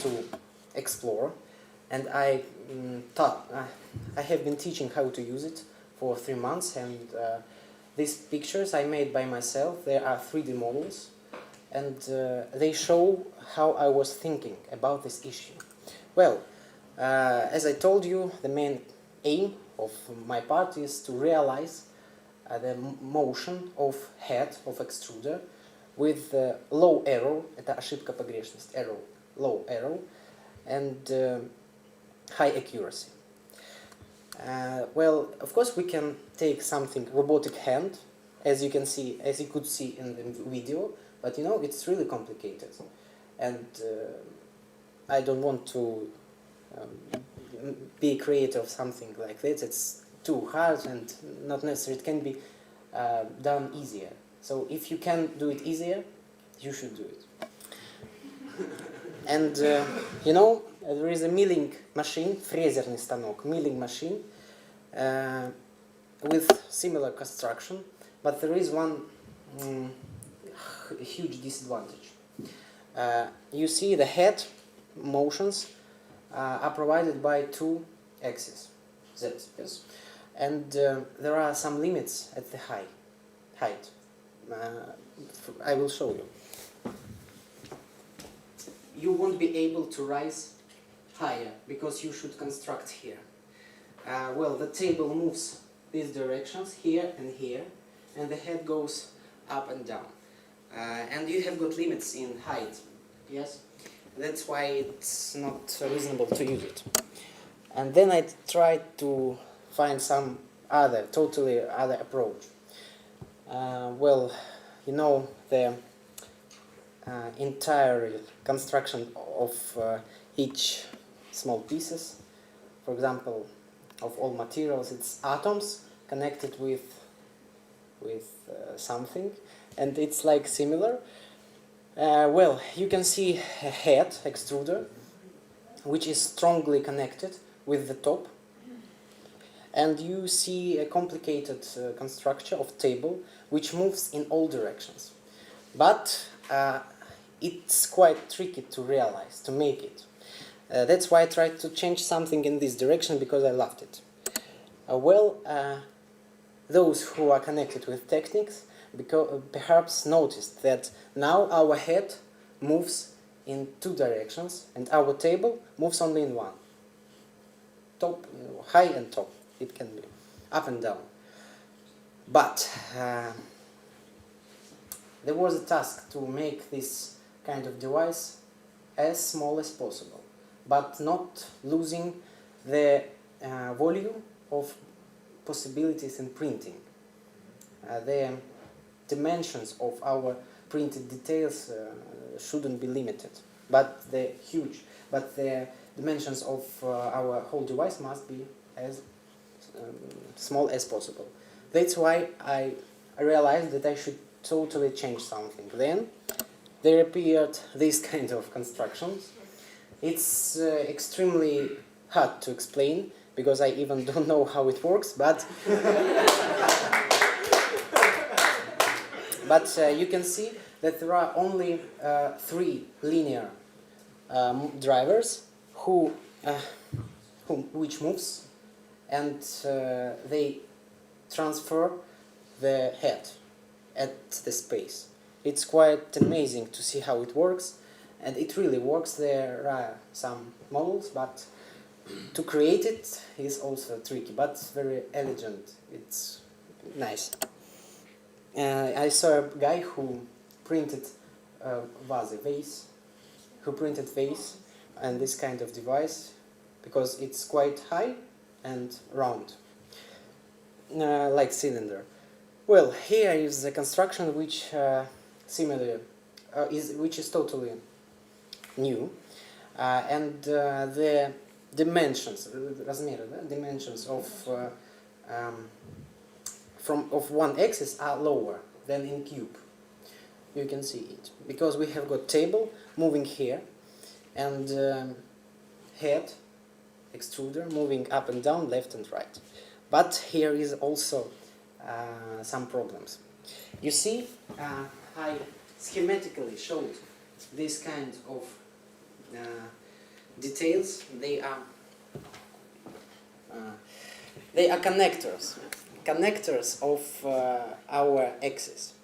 to explore. And I have been teaching how to use it for 3 months, and these pictures I made by myself. There are 3D models, and they show how I was thinking about this issue. Well, as I told you, the main aim of my part is to realize the motion of head of extruder with low arrow, это ошибка погрешность, arrow, low arrow, and high accuracy. Well, of course, we can take something robotic hand, as you could see in the video, but you know it's really complicated, and I don't want to be creative of something like this. It's too hard and not necessary. It can be done easier. So if you can do it easier, you should do it. And you know, there is a milling machine, фрезерный станок, milling machine, with similar construction, but there is one huge disadvantage. You see the head motions are provided by 2 axes, Z, yes, and there are some limits at the height. I will show you. You won't be able to rise higher because you should construct here. Well, the table moves these directions, here and here, and the head goes up and down. And you have got limits in height, yes? That's why it's not reasonable to use it. And then I tried to find some totally other approach. Well, you know, the entire construction of each small pieces, for example, of all materials, it's atoms connected with something, and it's like similar. Well, you can see a head extruder, which is strongly connected with the top, and you see a complicated construction of table which moves in all directions. But it's quite tricky to realize, to make it. That's why I tried to change something in this direction, because I loved it. Those who are connected with techniques perhaps noticed that now our head moves in 2 directions and our table moves only in 1. Top, high and top. It can be up and down. But there was a task to make this kind of device as small as possible, but not losing the volume of possibilities in printing. The dimensions of our printed details shouldn't be limited, but they're huge. But the dimensions of our whole device must be as small as possible. That's why I realized that I should totally change something. Then there appeared these kind of constructions. It's extremely hard to explain because I even don't know how it works, but you can see that there are only 3 linear drivers which moves, and they transfer the head at the space. It's quite amazing to see how it works, and it really works. There are some models, but to create it is also tricky, but very elegant. It's nice. I saw a guy who printed vase, and this kind of device, because it's quite high and round, like cylinder. Well, here is the construction which which is totally new, and the dimensions, dimensions of one axis are lower than in cube. You can see it because we have got table moving here, and head extruder moving up and down, left and right. But here is also some problems. You see, I schematically showed this kind of details. They are connectors of our axis.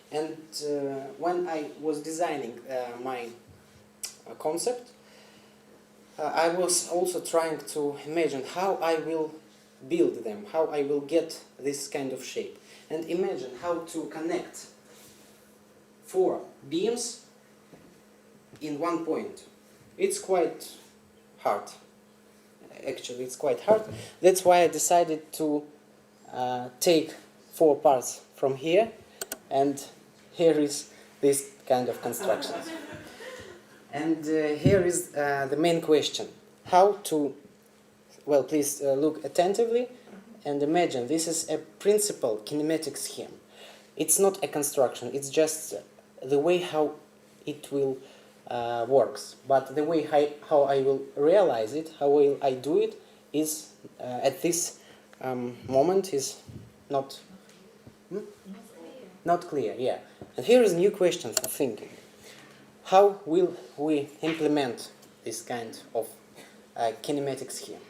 And when I was designing my concept, I was also trying to imagine how I will build them, how I will get this kind of shape, and imagine how to connect 4 beams in one point. It's quite hard. Actually, it's quite hard. That's why I decided to take 4 parts from here, and here is this kind of construction. And here is the main question. How to, well, please look attentively and imagine this is a principal kinematic scheme. It's not a construction, it's just the way how it will works. But the way how I will realize it, how will I do it, is at this moment is not clear, yeah. And here is a new question for thinking. How will we implement this kind of kinematic scheme?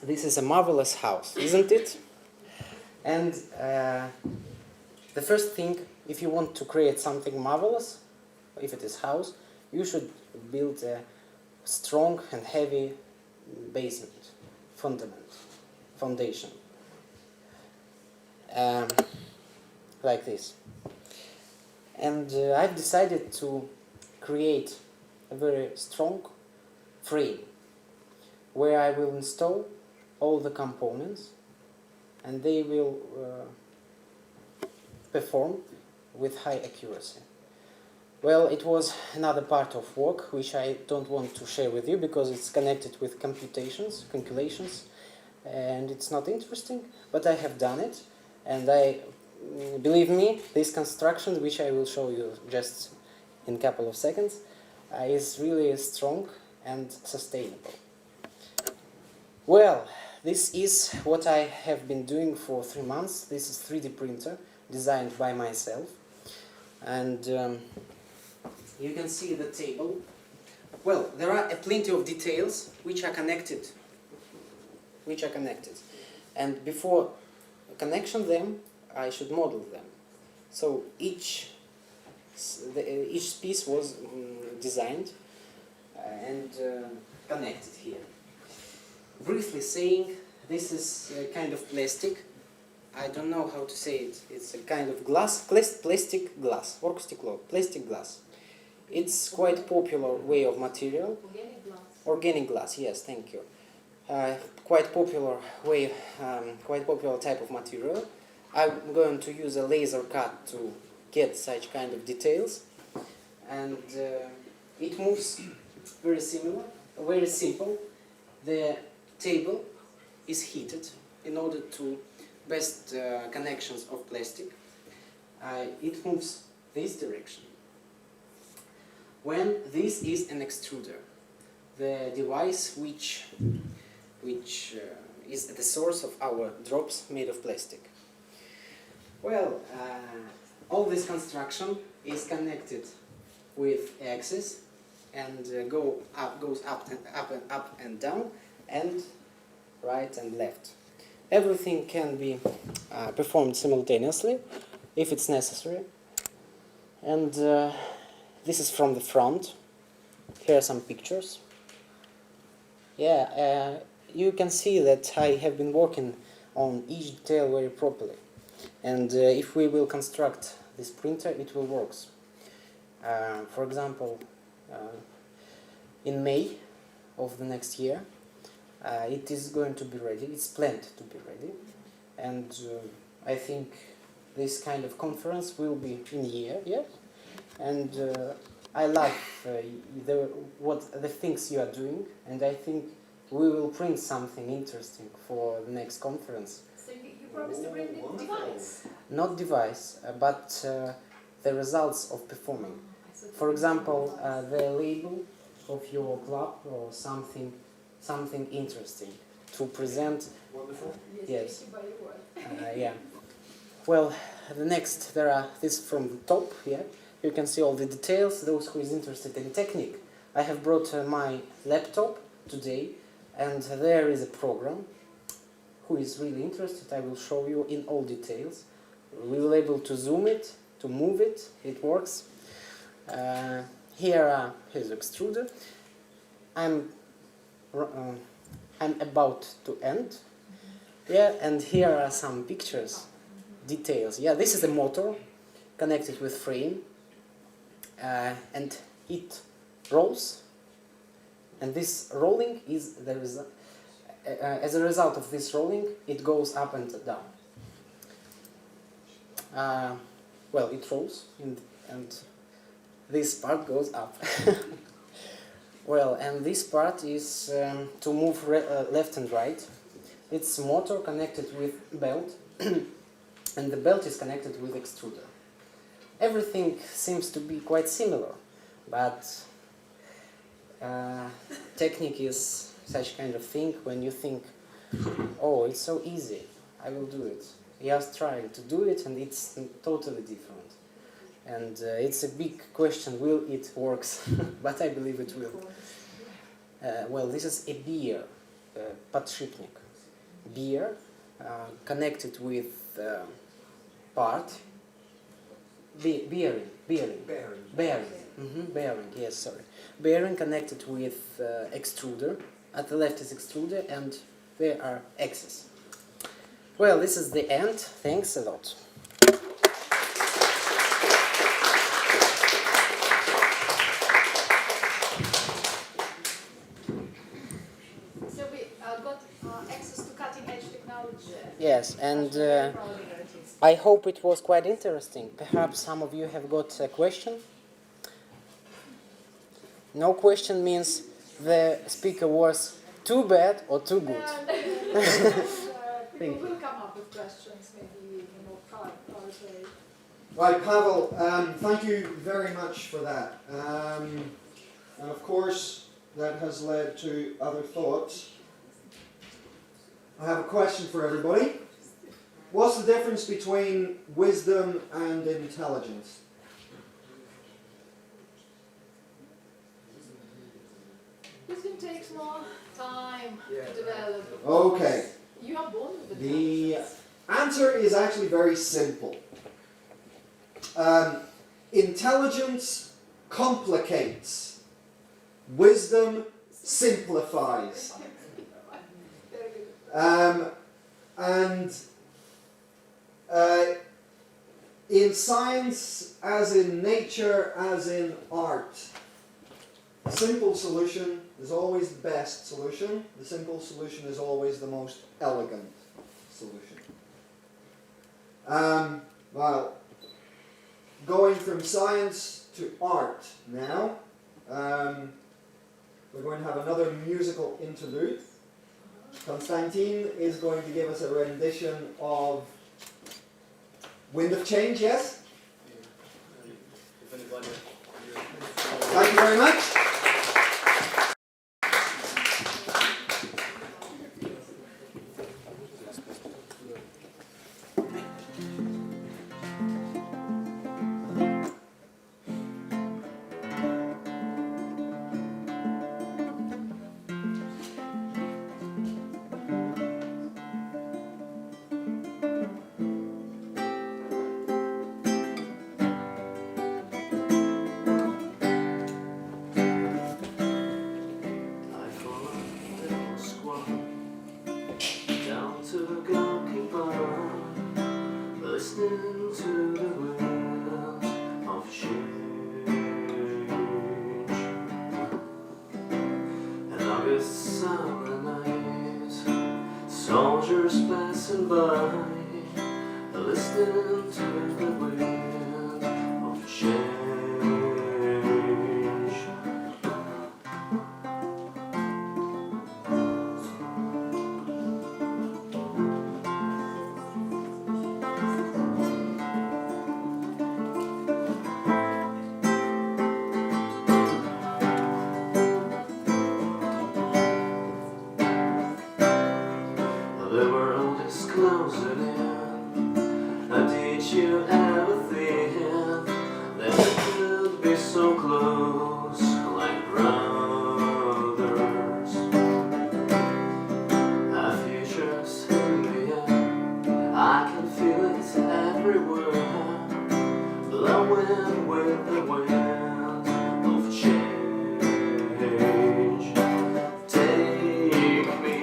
This is a marvelous house, isn't it? And the first thing, if you want to create something marvelous, if it is house, you should build a strong and heavy basement, foundation, like this. And I've decided to create a very strong frame where I will install all the components, and they will perform with high accuracy. Well, it was another part of work which I don't want to share with you because it's connected with calculations, and it's not interesting, but I have done it, and believe me, this construction, which I will show you just in a couple of seconds, is really strong and sustainable. Well, this is what I have been doing for 3 months. This is 3D printer designed by myself, and you can see the table. Well, there are plenty of details which are connected. And before connection them, I should model them. So each piece was designed and connected here. Briefly saying, this is a kind of plastic. I don't know how to say it. It's a kind of glass, plastic glass, plastic glass. It's quite popular way of material. Organic glass, yes, thank you. Quite popular way, quite popular type of material. I'm going to use a laser cut to get such kind of details, and it moves very similar, very simple. The table is heated in order to best connections of plastic. It moves this direction. When this is an extruder, the device which is at the source of our drops made of plastic. Well, all this construction is connected with axis and goes up and down, and right and left. Everything can be performed simultaneously if it's necessary. And this is from the front. Here are some pictures. Yeah, you can see that I have been working on each detail very properly. And if we will construct this printer, it will work. For example, in May of the next year, it is going to be ready. It's planned to be ready. And I think this kind of conference will be in a year, yes? And I love the things you are doing, and I think we will print something interesting for the next conference. So you promised to bring the device? Not device, but the results of performing. For example, the label of your club or something interesting to present. Wonderful. Yes. Yeah. Well, the next, there are this from the top here. You can see all the details. Those who is interested in technique, I have brought my laptop today, and there is a program. Who is really interested, I will show you in all details. We will able to zoom it, to move it. It works. Here is extruder. I'm about to end. Yeah, and here are some pictures, details. Yeah, this is a motor connected with frame, and it rolls. And this rolling is the result. As a result of this rolling, it goes up and down. Well, it rolls, and this part goes up. Well, and this part is to move left and right. It's motor connected with belt, and the belt is connected with extruder. Everything seems to be quite similar, but technique is such kind of thing when you think, oh, it's so easy, I will do it. Just trying to do it, and it's totally different. And it's a big question, will it works? But I believe it will. Well, this is a beer, подшипник. Beer connected with part, bearing. Bearing, yes, sorry. Bearing connected with extruder. At the left is extruder, and there are axes. Well, this is the end. Thanks a lot. So we got access to cutting-edge technology. Yes, and I hope it was quite interesting. Perhaps some of you have got a question. No question means the speaker was too bad or too good. People will come up with questions, maybe in a more private way. Right, Pavel, thank you very much for that. And of course, that has led to other thoughts. I have a question for everybody. What's the difference between wisdom and intelligence? Wisdom takes more time to develop. Okay. You are born with The answer is actually very simple. Intelligence complicates. Wisdom simplifies. And in science, as in nature, as in art, the simple solution is always the best solution. The simple solution is always the most elegant solution. Well, going from science to art now, We're going to have another musical interlude. Konstantin is going to give us a rendition of Wind of Change, yes? If anybody. Thank you very much. Listening to the wind of change. An August summer night, soldiers passing by, listening to the wind of change. The world is closing in. Did you ever think that we could be so close, like brothers? Our future's in the air. I can feel it everywhere, blowing with the wind of change. Take me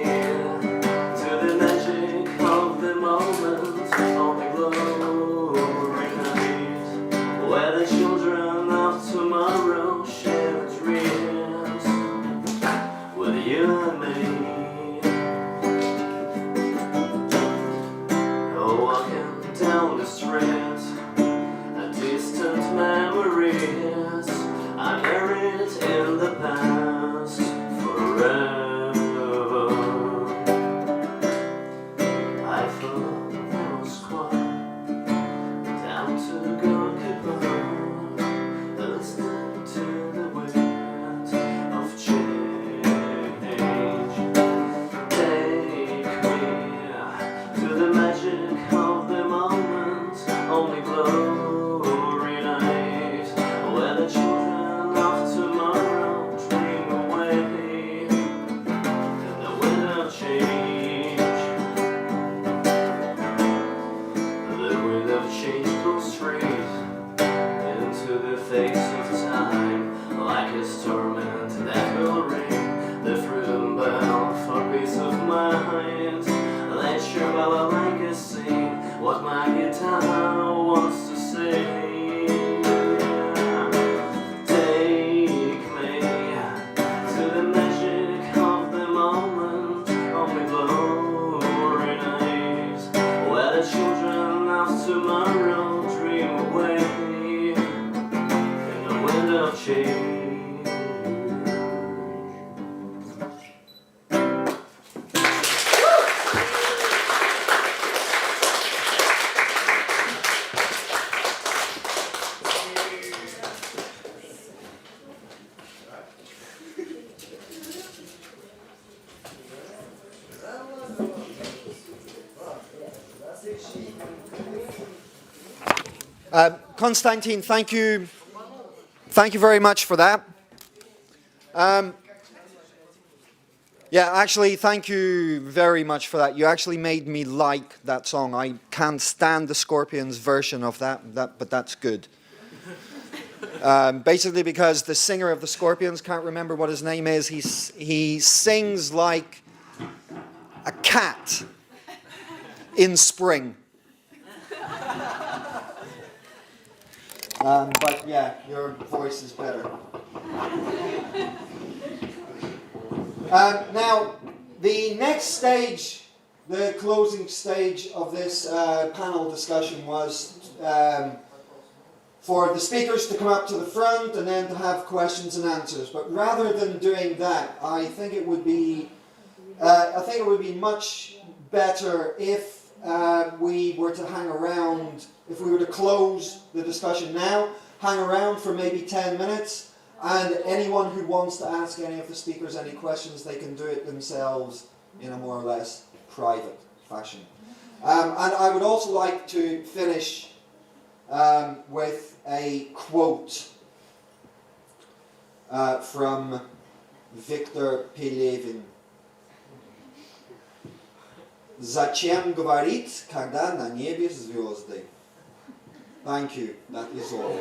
to the magic of the moment, on the glory night, where the children of tomorrow share dreams with you and me. Oh, walking down the street, distant memories are buried in the past forever. I thought there was quiet down to the goalkeeper, listening to the wind of change. Take me to the magic of the moment, only glory night, where the children of tomorrow dream away in the wind of change. The wind of change goes straight into the face of time, like a storm that will ring the freedom bell for peace of mind. Let your balalaika sing what my guitar wants to say. Take me to the magic of the moment, only glory night, where the children of tomorrow dream away in the wind of change. Konstantin, thank you very much for that. Yeah, actually, thank you very much for that. You actually made me like that song. I can't stand the Scorpions version of that, but that's good. Basically because the singer of the Scorpions, can't remember what his name is, he sings like a cat in spring. But yeah, your voice is better. Now, the next stage, the closing stage of this panel discussion was for the speakers to come up to the front and then to have questions and answers. But rather than doing that, I think it would be much better if we were to hang around, if we were to close the discussion now, hang around for maybe 10 minutes, and anyone who wants to ask any of the speakers any questions, they can do it themselves in a more or less private fashion. And I would also like to finish with a quote from Victor Pelevin. Зачем говорить, когда на небе звезды? Thank you. That is all.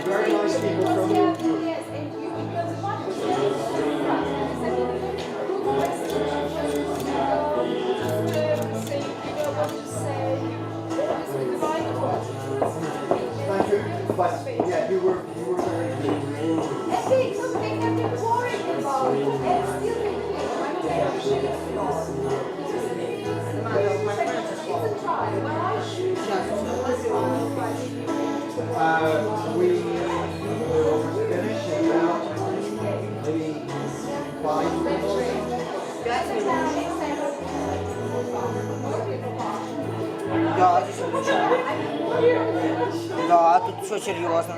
Very nice people from you. Thank you. But yeah, you were very good. We will finish in about maybe 5 minutes. Да, здесь обучаю. Да, тут все серьезно.